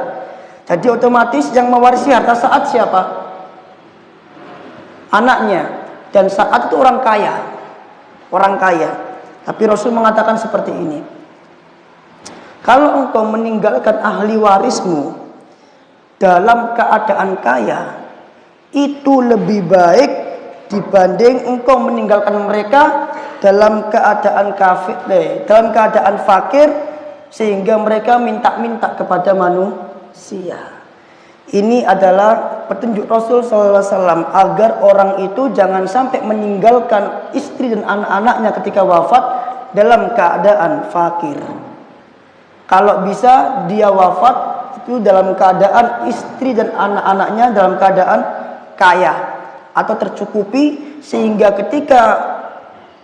Jadi otomatis yang mewarisi harta Sa'ad siapa? Anaknya. Dan Sa'ad itu orang kaya. Orang kaya. Tapi Rasul mengatakan seperti ini, kalau engkau meninggalkan ahli warismu dalam keadaan kaya, itu lebih baik dibanding engkau meninggalkan mereka dalam keadaan dalam keadaan fakir, sehingga mereka minta-minta kepada manusia. Ini adalah petunjuk Rasul SAW agar orang itu jangan sampai meninggalkan istri dan anak-anaknya ketika wafat dalam keadaan fakir. Kalau bisa dia wafat itu dalam keadaan istri dan anak-anaknya dalam keadaan kaya atau tercukupi, sehingga ketika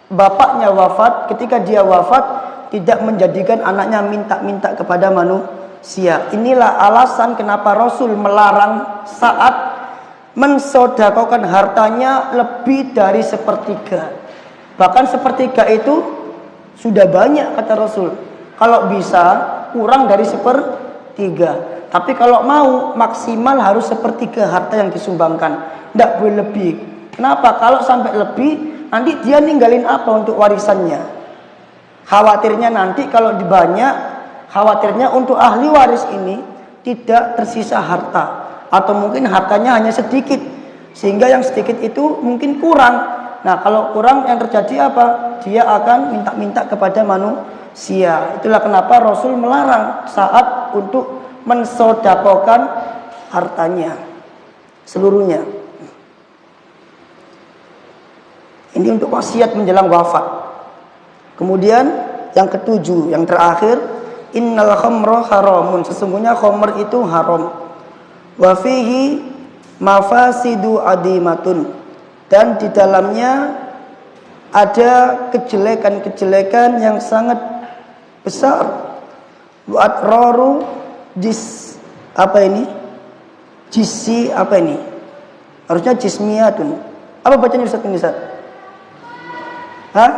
bapaknya wafat, ketika dia wafat, tidak menjadikan anaknya minta-minta kepada manusia. Inilah alasan kenapa Rasul melarang saat mensodakokan hartanya lebih dari sepertiga. Bahkan sepertiga itu sudah banyak kata Rasul. Kalau bisa kurang dari sepertiga. Tapi kalau mau maksimal harus sepertiga harta yang disumbangkan. Tidak boleh lebih. Kenapa? Kalau sampai lebih, nanti dia ninggalin apa untuk warisannya? Khawatirnya nanti kalau dibanyak, khawatirnya untuk ahli waris ini tidak tersisa harta. Atau mungkin hartanya hanya sedikit. Sehingga yang sedikit itu mungkin kurang. Nah kalau kurang yang terjadi apa? Dia akan minta-minta kepada manusia. Itulah kenapa Rasul melarang saat untuk mensodakokan hartanya seluruhnya. Ini untuk wasiat menjelang wafat. Kemudian yang ketujuh, yang terakhir, innal khamra haramun, sesungguhnya khamr itu haram. Wa fihi mafasidu adimatun, dan di dalamnya ada kejelekan-kejelekan yang sangat besar. Wa atraru jisi apa ini? Harusnya jismiyatun. Apa bacanya Ustaz ini, Ustaz? Hah?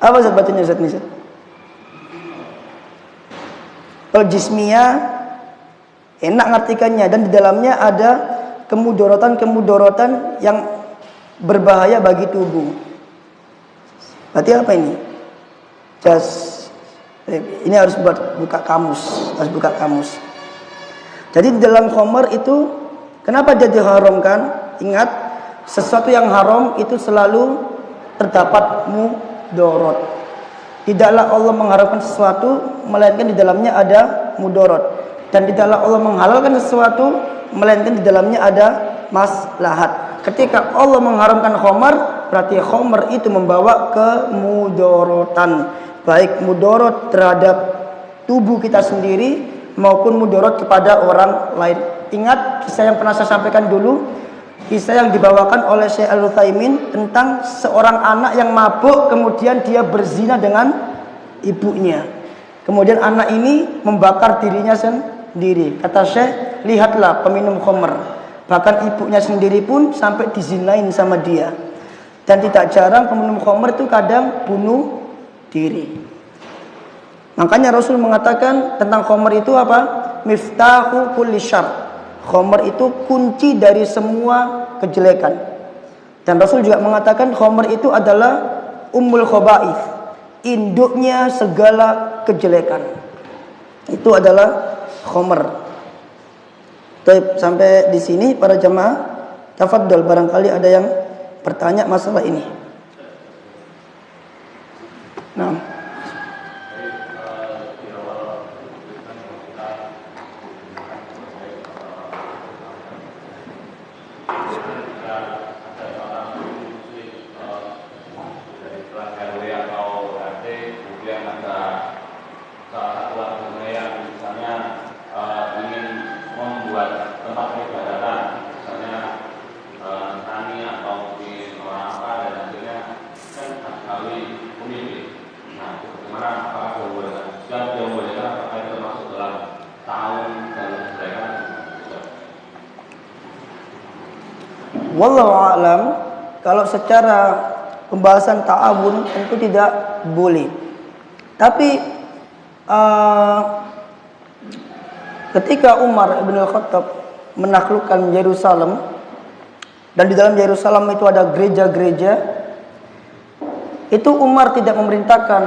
Apa Ustaz bacanya Ustaz ini, Ustaz? Kalau jismiyah enak ngartikannya, dan di dalamnya ada kemudorotan yang berbahaya bagi tubuh. Berarti apa ini? Ini harus buka kamus. Jadi di dalam khamr itu kenapa dia diharamkan? Ingat, sesuatu yang haram itu selalu terdapat mudorot. Tidaklah Allah mengharamkan sesuatu melainkan di dalamnya ada mudorot, dan tidaklah Allah menghalalkan sesuatu melainkan di dalamnya ada maslahat. Ketika Allah mengharamkan khamr, berarti khamr itu membawa kemudorotan, baik mudorot terhadap tubuh kita sendiri maupun mudorot kepada orang lain. Ingat kisah yang pernah saya sampaikan dulu, kisah yang dibawakan oleh Syekh Al-Utsaimin tentang seorang anak yang mabuk, kemudian dia berzina dengan ibunya. Kemudian anak ini membakar dirinya sendiri. Kata Syekh, lihatlah peminum khamr, bahkan ibunya sendiri pun sampai dizinain sama dia. Dan tidak jarang peminum khamr itu kadang bunuh diri. Makanya Rasul mengatakan tentang khamr itu apa? Miftahu kulli syarr. Khamr itu kunci dari semua kejelekan. Dan Rasul juga mengatakan khamr itu adalah ummul khaba'ith, induknya segala kejelekan. Itu adalah khamr. Sampai di sini para jamaah, tafadhol, barangkali ada yang bertanya masalah ini. Nah, wallahu a'lam, kalau secara pembahasan ta'awun tentu tidak boleh. Tapi ketika Umar ibn al-Khattab menaklukkan Yerusalem, dan di dalam Yerusalem itu ada gereja-gereja, itu Umar tidak memerintahkan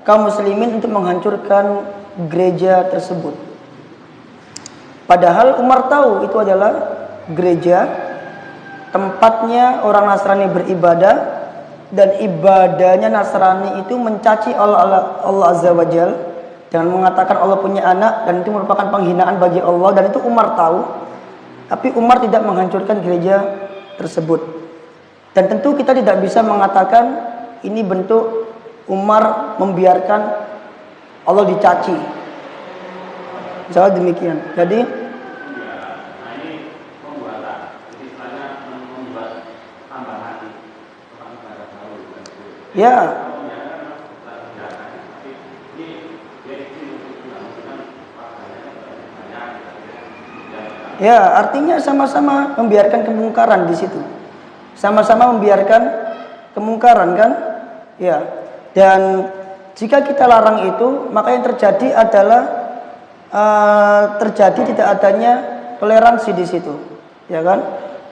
kaum muslimin untuk menghancurkan gereja tersebut. Padahal Umar tahu itu adalah gereja, tempatnya orang Nasrani beribadah, dan ibadahnya Nasrani itu mencaci Allah Azza wa Jalla dengan mengatakan Allah punya anak, dan itu merupakan penghinaan bagi Allah, dan itu Umar tahu. Tapi Umar tidak menghancurkan gereja tersebut. Dan tentu kita tidak bisa mengatakan ini bentuk Umar membiarkan Allah dicaci. Misalnya demikian. Jadi Ya, ya, artinya sama-sama membiarkan kemungkaran di situ. Sama-sama membiarkan kemungkaran kan? Ya. Dan jika kita larang itu, maka yang terjadi adalah terjadi tidak adanya toleransi di situ. Ya kan?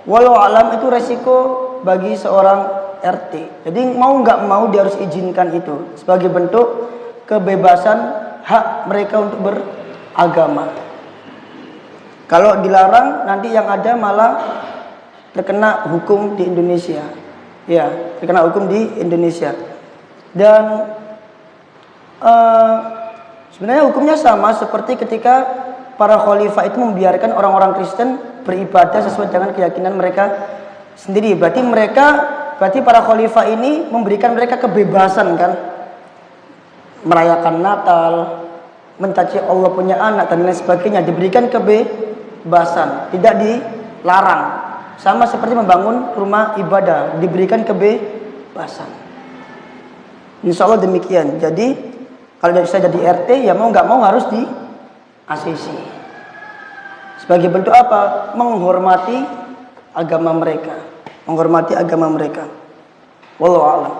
Walau alam itu resiko bagi seorang RT. Jadi mau nggak mau dia harus izinkan itu sebagai bentuk kebebasan hak mereka untuk beragama. Kalau dilarang nanti yang ada malah terkena hukum di Indonesia. Ya, terkena hukum di Indonesia. Dan sebenarnya hukumnya sama seperti ketika para khalifah itu membiarkan orang-orang Kristen beribadah sesuai dengan keyakinan mereka sendiri. Berarti para khalifah ini memberikan mereka kebebasan kan, merayakan Natal, mencaci Allah punya anak dan lain sebagainya, diberikan kebebasan, tidak dilarang. Sama seperti membangun rumah ibadah, diberikan kebebasan. Insya Allah demikian. Jadi kalau bisa jadi RT, ya mau nggak mau harus di ACC. Sebagai bentuk apa? Menghormati agama mereka, menghormati agama mereka. Wallahu a'lam.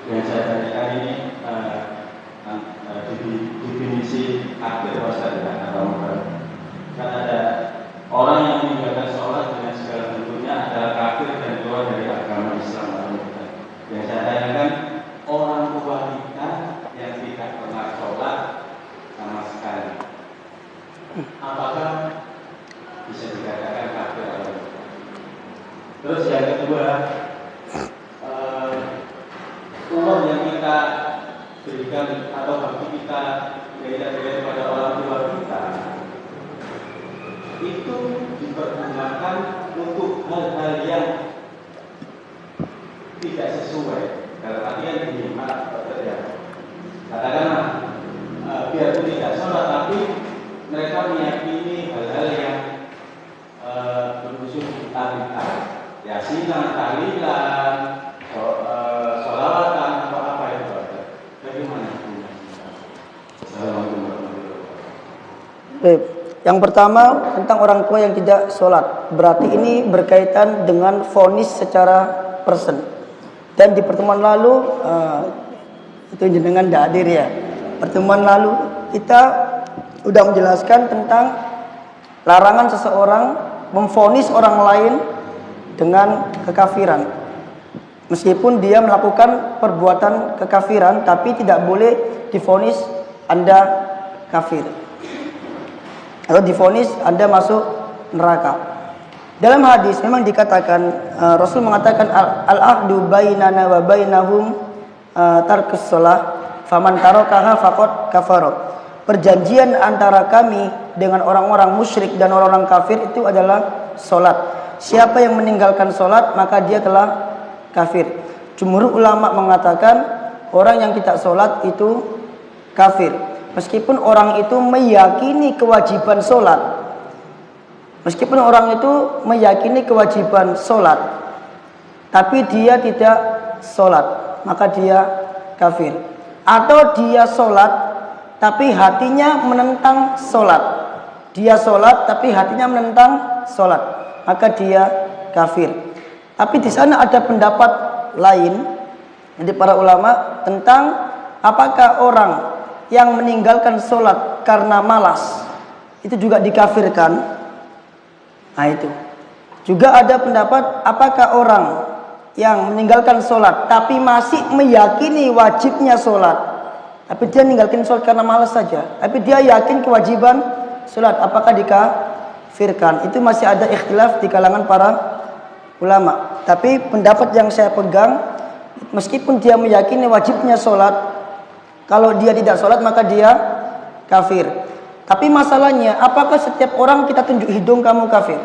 Yang saya tanyakan ini definisi kafir atau kan ada orang yang meninggalkan sholat dengan segala bentuknya adalah kafir dan keluar dari agama Islam. Yang saya tanyakan, orang tua kita yang tidak pernah sholat sama sekali, apakah bisa dikatakan kafir atau tidak? Terus yang kedua, uang yang kita berikan atau bakti kita kepada orang tua kita itu dipergunakan untuk hal-hal yang tidak sesuai. Dalam artian dihemat bekerja. Katakanlah biarpun tidak sholat, tapi mereka meyakini hal-hal yang berunsur kita, yasinan, tahlilan, sholawatan atau apa itu ada. Bagaimana? Assalamualaikum warahmatullahi wabarakatuh. Yang pertama tentang orang tua yang tidak sholat, berarti ini berkaitan dengan vonis secara person. Dan di pertemuan lalu itu jenengan tidak hadir ya. Pertemuan lalu kita sudah menjelaskan tentang larangan seseorang memvonis orang lain dengan kekafiran. Meskipun dia melakukan perbuatan kekafiran, tapi tidak boleh divonis Anda kafir atau divonis Anda masuk neraka. Dalam hadis memang dikatakan, Rasul mengatakan al-aqdu bainana wa bainahum tarkus shalah faman tarakaha faqad kafara. Perjanjian antara kami dengan orang-orang musyrik dan orang-orang kafir itu adalah salat. Siapa yang meninggalkan salat maka dia telah kafir. Jumhur ulama mengatakan orang yang tidak salat itu kafir. Meskipun orang itu meyakini kewajiban sholat, meskipun orang itu meyakini kewajiban sholat, tapi dia tidak sholat, maka dia kafir. Atau dia sholat, tapi hatinya menentang sholat. Dia sholat, tapi hatinya menentang sholat, maka dia kafir. Tapi di sana ada pendapat lain dari para ulama tentang apakah orang yang meninggalkan sholat karena malas itu juga dikafirkan. Nah itu juga ada pendapat apakah orang yang meninggalkan sholat tapi masih meyakini wajibnya sholat, tapi dia meninggalkan sholat karena malas saja, tapi dia yakin kewajiban sholat, apakah dikafirkan? Itu masih ada ikhtilaf di kalangan para ulama. Tapi pendapat yang saya pegang, meskipun dia meyakini wajibnya sholat, kalau dia tidak sholat maka dia kafir. Tapi masalahnya, apakah setiap orang kita tunjuk hidung kamu kafir?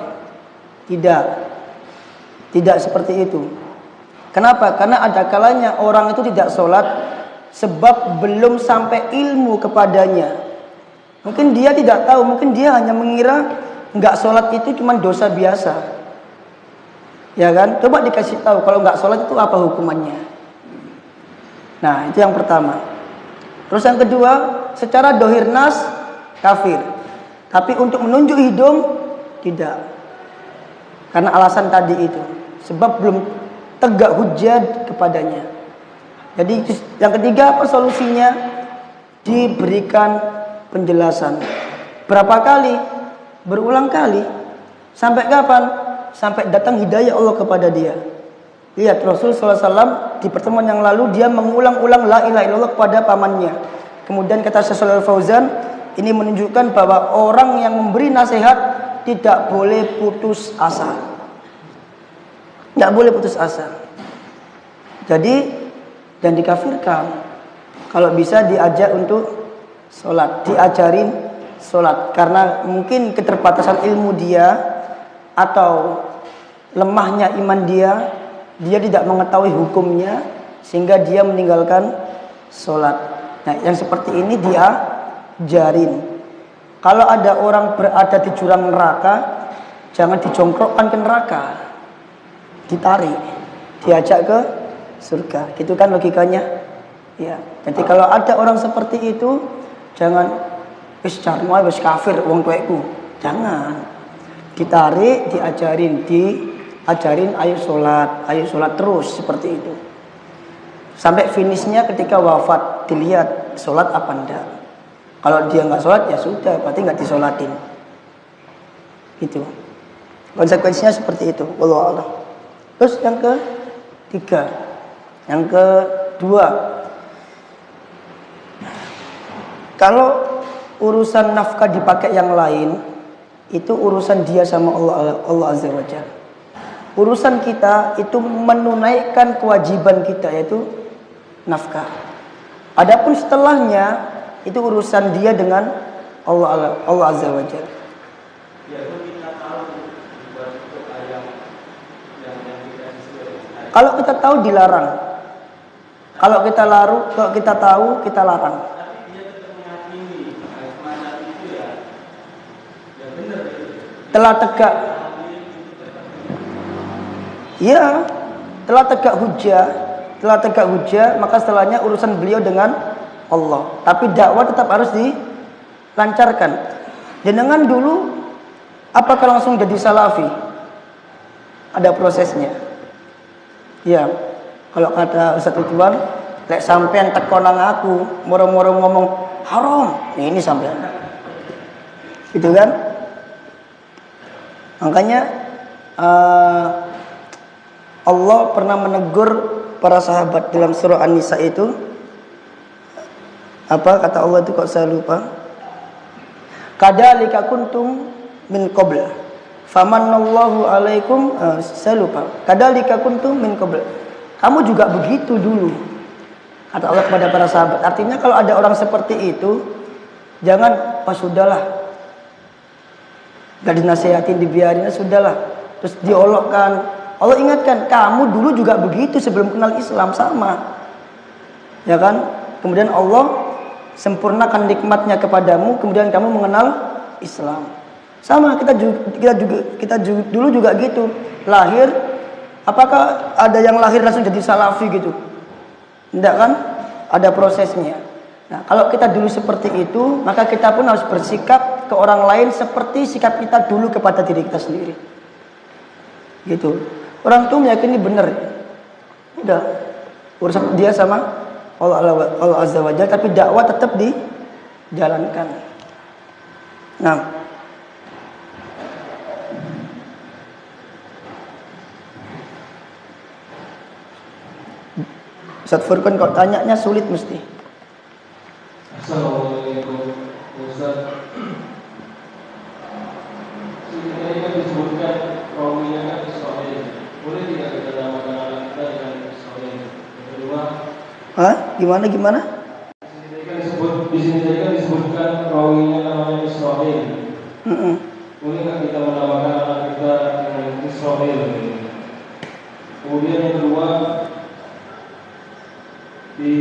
Tidak. Tidak seperti itu. Kenapa? Karena ada kalanya orang itu tidak sholat sebab belum sampai ilmu kepadanya. Mungkin dia tidak tahu, mungkin dia hanya mengira nggak sholat itu cuma dosa biasa, ya kan? Coba dikasih tahu kalau nggak sholat itu apa hukumannya. Nah, itu yang pertama. Terus yang kedua, secara dohir nas kafir, tapi untuk menunjuk hidung tidak, karena alasan tadi itu, sebab belum tegak hujjah kepadanya. Jadi yang ketiga apa solusinya? Diberikan penjelasan. Berapa kali? Berulang kali. Sampai kapan? Sampai datang hidayah Allah kepada dia. Lihat Rasul SAW di pertemuan yang lalu dia mengulang-ulang la ilaha illallah kepada pamannya. Kemudian kata Syekh Shalal Fauzan, ini menunjukkan bahwa orang yang memberi nasihat tidak boleh putus asa. Tidak boleh putus asa. Jadi dan dikafirkan. Kalau bisa diajak untuk sholat, diajarin sholat, karena mungkin keterbatasan ilmu dia atau lemahnya iman dia tidak mengetahui hukumnya sehingga dia meninggalkan sholat. Nah, yang seperti ini dia ajarin. Kalau ada orang berada di jurang neraka, jangan dijongkrokkan ke neraka, ditarik, diajak ke surga. Gitu kan logikanya? Ya. Jadi kalau ada orang seperti itu, jangan wis jarmu wis kafir wong tuaku. Jangan. Ditarik, diajarin, ayo sholat terus seperti itu. Sampai finishnya ketika wafat dilihat sholat apa enggak. Kalau dia nggak sholat ya sudah, berarti nggak disolatin. Gitu. Konsekuensinya seperti itu. Wallahu a'lam. Terus yang ketiga, yang kedua, kalau urusan nafkah dipakai yang lain, itu urusan dia sama Allah Azza wa Jalla. Urusan kita itu menunaikan kewajiban kita, yaitu nafkah. Adapun setelahnya itu urusan dia dengan Allah Azza wa Jalla. Kalau kita tahu dilarang, kalau kita tahu kita larang. Telah tegak, ya, telah tegak hujjah, maka setelahnya urusan beliau dengan Allah. Tapi dakwah tetap harus dilancarkan. Jenengan dulu apakah langsung jadi salafi? Ada prosesnya. Ya, kalau kata Ustaz Ridwan, lek sampean teko nang aku, moro-moro ngomong haram, ini sampean. Gitu kan? Makanya Allah pernah menegur para sahabat dalam surah An-Nisa itu. Apa kata Allah itu, kok saya lupa? Kadzalika kuntum min qabl famanallahu alaikum, saya lupa. Kadzalika kuntum min qabl. Kamu juga begitu dulu, kata Allah kepada para sahabat. Artinya kalau ada orang seperti itu, jangan sudahlah, gak dinasihatin, dibiarin, sudahlah, terus diolokkan. Allah ingatkan, kamu dulu juga begitu sebelum kenal Islam, sama, ya kan? Kemudian Allah sempurnakan nikmatnya kepadamu, kemudian kamu mengenal Islam. Sama, kita dulu juga gitu. Lahir, apakah ada yang lahir langsung jadi salafi gitu? Tidak kan? Ada prosesnya. Nah, kalau kita dulu seperti itu, maka kita pun harus bersikap ke orang lain seperti sikap kita dulu kepada diri kita sendiri. Gitu. Orang tuh meyakini benar. Udah, urusan dia sama Allah Azza wa Jalla, tapi dakwah tetap dijalankan. Nah, Ustaz Furqan kalau tanyanya sulit mesti. Assalamualaikum Ustaz. Ini kan disebutkan rawinya kan Israel. Boleh tidak kita namakan anak kita dengan Israel? Yang kedua, Gimana? di sini tadi kan disebutkan rawinya namanya Israel. Boleh nggak kita menamakan anak kita dengan Israel? Kemudian yang kedua, di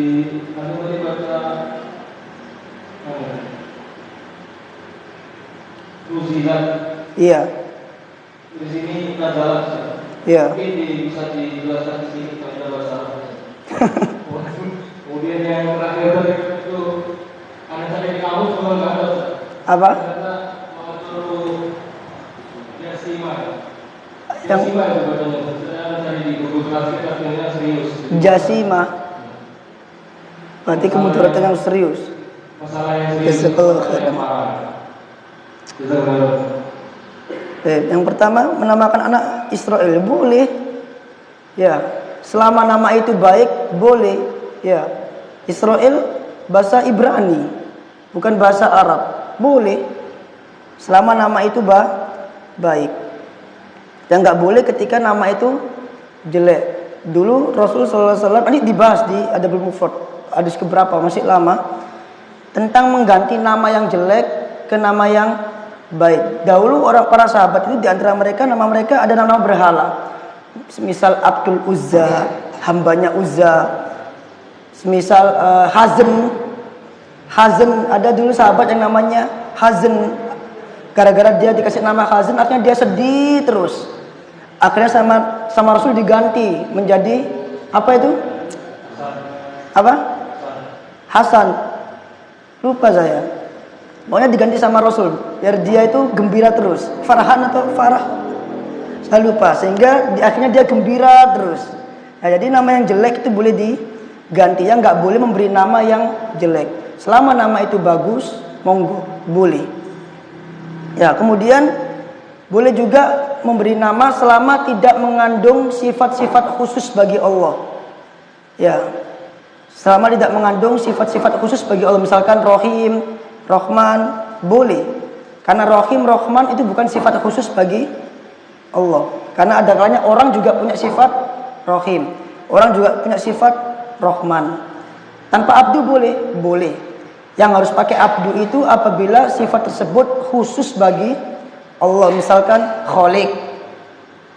tadi baca Fusilat Iya. Di sini nazalat. Iya. Mungkin bisa dijelaskan sedikit pada bahasa Arab. Kemudian yang terakhir tadi itu ada tadi di kamus kalau nggak ada. Apa? Ternyata menurut Jasima. Yang Jasima itu bacanya. Saya tadi di Google Translate artinya serius. jasimah. Berarti kemudaratan yang serius. Masalah yang serius. Jazakallahu Masalah yang khairan. parah. Jazakallahu. Yang pertama, menamakan anak Israel boleh. Ya, selama nama itu baik boleh. Ya. Israel bahasa Ibrani, bukan bahasa Arab. Boleh. Selama nama itu baik. Dan nggak boleh ketika nama itu jelek. Dulu Rasul sallallahu alaihi wasallam ini dibahas di Adabul Mufrad, hadis keberapa masih lama, tentang mengganti nama yang jelek ke nama yang baik. Dahulu orang para sahabat itu di antara mereka nama mereka ada nama berhala. Misal Abdul Uzza, hambanya Uzza. Misal Hazan, ada dulu sahabat yang namanya Hazan. Gara-gara dia dikasih nama Hazan, akhirnya dia sedih terus. Akhirnya sama Rasul diganti menjadi apa itu? Apa? Hasan. Lupa saya. Pokoknya diganti sama Rasul biar dia itu gembira terus. Farhan atau Farah? Saya lupa. Sehingga akhirnya dia gembira terus. Nah, jadi nama yang jelek itu boleh diganti. Yang nggak boleh memberi nama yang jelek. Selama nama itu bagus, monggo boleh. Ya, kemudian boleh juga memberi nama selama tidak mengandung sifat-sifat khusus bagi Allah. Ya, selama tidak mengandung sifat-sifat khusus bagi Allah, misalkan Rohim, Rahman, boleh. Karena Rohim, Rahman itu bukan sifat khusus bagi Allah. Karena ada kalanya orang juga punya sifat Rohim, orang juga punya sifat Rahman. Tanpa abdu boleh? Boleh. Yang harus pakai abdu itu apabila sifat tersebut khusus bagi Allah. Misalkan Khaliq,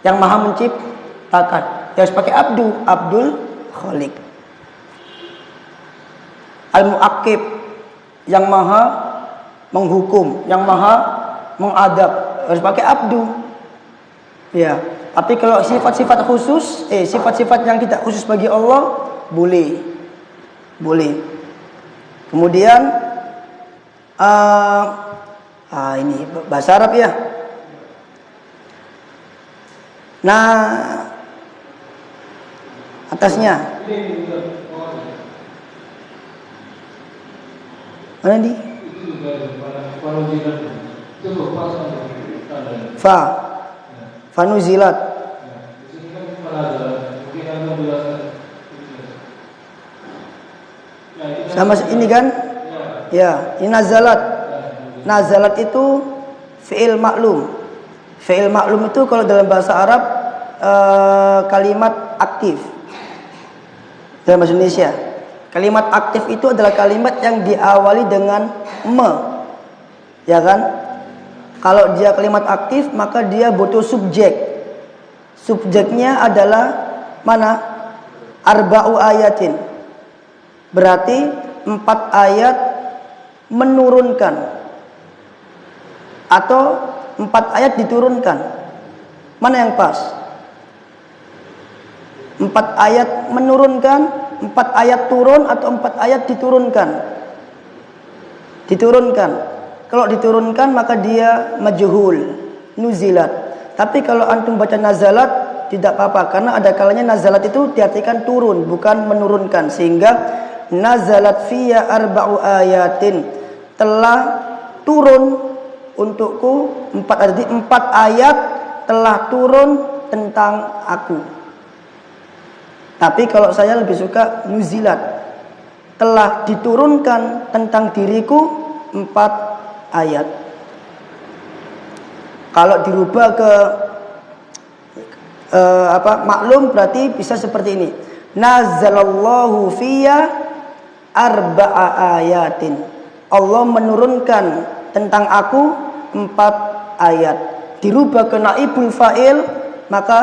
yang maha menciptakan, yang harus pakai abdu, Abdul Khaliq. Al-Mu'aqib, yang maha menghukum, yang maha mengadab, harus pakai abdu. Ya, tapi kalau sifat-sifat khusus, sifat-sifat yang tidak khusus bagi Allah, boleh. Kemudian ini bahasa Arab ya. Nah, atasnya mana di? Fanuzilat. Sama ini kan? Ya, ini nazalat. Nazalat itu fi'il maklum. Fi'il maklum itu kalau dalam bahasa Arab kalimat aktif. Dalam bahasa Indonesia, kalimat aktif itu adalah kalimat yang diawali dengan me. Ya kan? Kalau dia kalimat aktif, maka dia butuh subjek. Subjeknya adalah mana? Arba'u ayatin. Berarti 4 ayat menurunkan atau 4 ayat diturunkan. Mana yang pas? 4 ayat menurunkan, 4 ayat turun atau 4 ayat diturunkan? Diturunkan. Kalau diturunkan maka dia majhul, nuzilat. Tapi kalau antum baca nazalat tidak apa-apa, karena ada kalanya nazalat itu diartikan turun, bukan menurunkan. Sehingga nazalat fiyya arba'u ayatin, telah turun untukku 4 ayat telah turun tentang aku. Tapi kalau saya lebih suka nuzilat, telah diturunkan tentang diriku 4 ayat. Kalau dirubah ke maklum berarti bisa seperti ini. Nazalallahu fiyya arba'a ayatin. Allah menurunkan tentang aku 4 ayat. Dirubah ke naibul fa'il, maka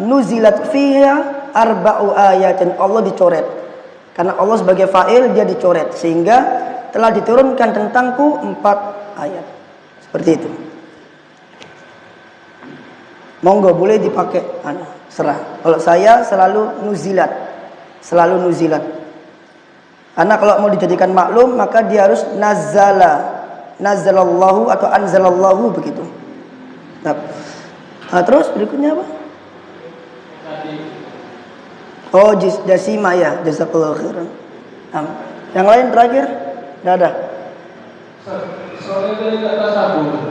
nuzilat fiyya arba'u ayatin. Allah dicoret. Karena Allah sebagai fa'il dia dicoret, sehingga telah diturunkan tentangku 4 ayat. Seperti itu. Monggo boleh dipakai, serah. Kalau saya selalu nuzilat. Karena kalau mau dijadikan maklum maka dia harus nazalallahu atau anzalallahu begitu. Nah, terus berikutnya apa? Oh, jasima ya, jazakallahu khairan. Yang lain terakhir? Tidak ada. Soalnya dari kata sabun.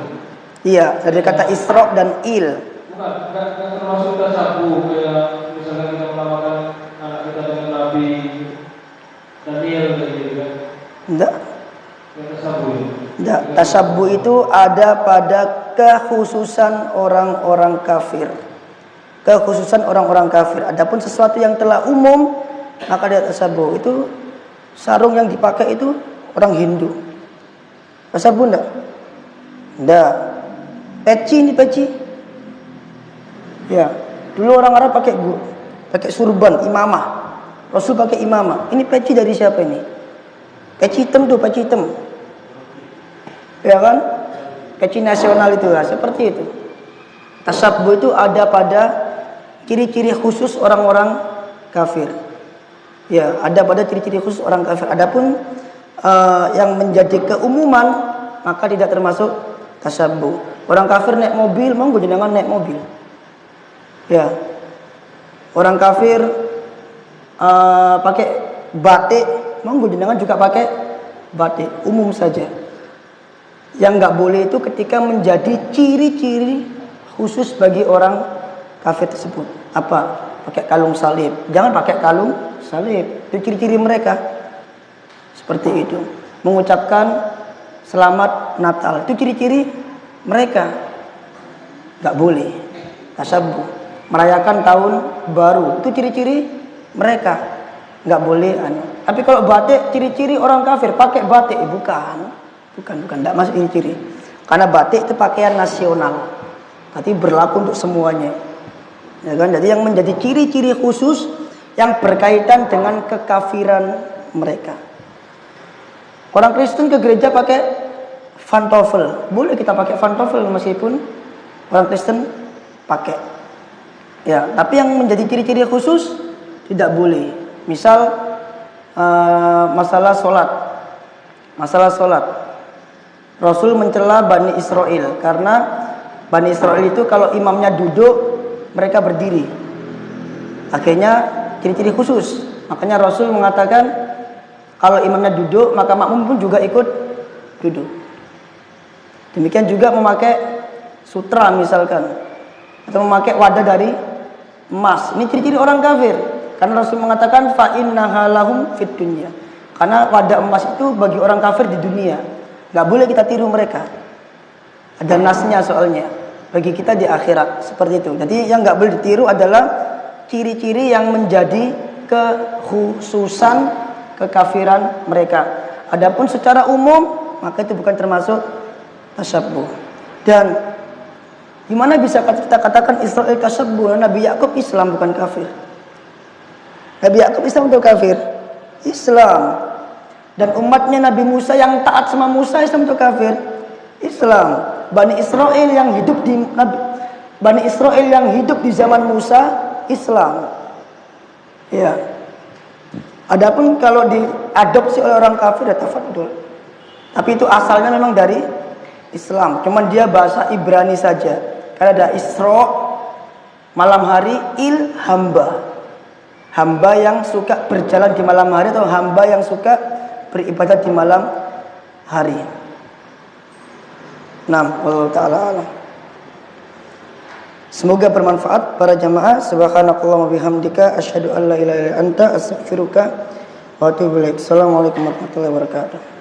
Iya, dari kata isra dan il. Bukan termasuk tasabuh kayak misalnya kita melamakan anak kita dengan Nabi Daniel gitu kan? Enggak. Tasabuh. Tasabuh itu ada pada kekhususan orang-orang kafir. Adapun sesuatu yang telah umum maka dia tasabuh. Itu sarung yang dipakai itu orang Hindu. Tasabuh enggak? Enggak. Peci. Ya, dulu orang Arab pakai surban, imamah. Rasul pakai imamah. Ini peci dari siapa ini? Peci hitam. Ya kan? Peci nasional itu lah, seperti itu. Tasabbuh itu ada pada ciri-ciri khusus orang-orang kafir. Ya, ada pada ciri-ciri khusus orang kafir. Adapun yang menjadi keumuman maka tidak termasuk tasabbuh. Orang kafir naik mobil, monggo jenengan naik mobil. Ya, orang kafir pakai batik, monggo jenengan juga pakai batik, umum saja. Yang nggak boleh itu ketika menjadi ciri-ciri khusus bagi orang kafir tersebut. Apa? Pakai kalung salib. Jangan pakai kalung salib. Itu ciri-ciri mereka. Seperti itu. Mengucapkan selamat Natal. Itu ciri-ciri mereka. Nggak boleh. Tasabbuh. Merayakan tahun baru, itu ciri-ciri mereka, nggak boleh. Tapi kalau batik, ciri-ciri orang kafir pakai batik, bukan, nggak masuk ciri-ciri. Karena batik itu pakaian nasional, tapi berlaku untuk semuanya, ya kan? Jadi yang menjadi ciri-ciri khusus yang berkaitan dengan kekafiran mereka. Orang Kristen ke gereja pakai pantofel, boleh kita pakai pantofel meskipun orang Kristen pakai. Ya, tapi yang menjadi ciri-ciri khusus tidak boleh. Misal masalah sholat. Rasul mencela Bani Israel karena Bani Israel itu kalau imamnya duduk mereka berdiri. Akhirnya ciri-ciri khusus. Makanya Rasul mengatakan kalau imamnya duduk maka makmum pun juga ikut duduk. Demikian juga memakai sutra misalkan, atau memakai wadah dari emas. Ini ciri-ciri orang kafir. Karena Rasul mengatakan fa innaha lahum fid dunya. Karena wadah emas itu bagi orang kafir di dunia. Enggak boleh kita tiru mereka. Ada nasnya soalnya. Bagi kita di akhirat seperti itu. Jadi yang enggak boleh ditiru adalah ciri-ciri yang menjadi kekhususan kekafiran mereka. Adapun secara umum maka itu bukan termasuk tasabbuh. Dan gimana bisa kita katakan Israel tasabbuh? Nabi Yakub Islam bukan kafir. Nabi Yakub Islam atau kafir? Islam. Dan umatnya Nabi Musa yang taat sama Musa Islam atau kafir? Islam. Bani Israel yang hidup di zaman Musa Islam. Ya. Adapun kalau diadopsi oleh orang kafir ya tafadhol. Tapi itu asalnya memang dari Islam. Cuman dia bahasa Ibrani saja. Karena ada Isra malam hari, hamba yang suka berjalan di malam hari atau hamba yang suka beribadat di malam hari. Allah Ta'ala alam. Semoga bermanfaat para jamaah. Subhanakallahumma bihamdika asyhadu an la ilaha illa anta astaghfiruka wa atubu ilaik. Assalamualaikum warahmatullahi wabarakatuh.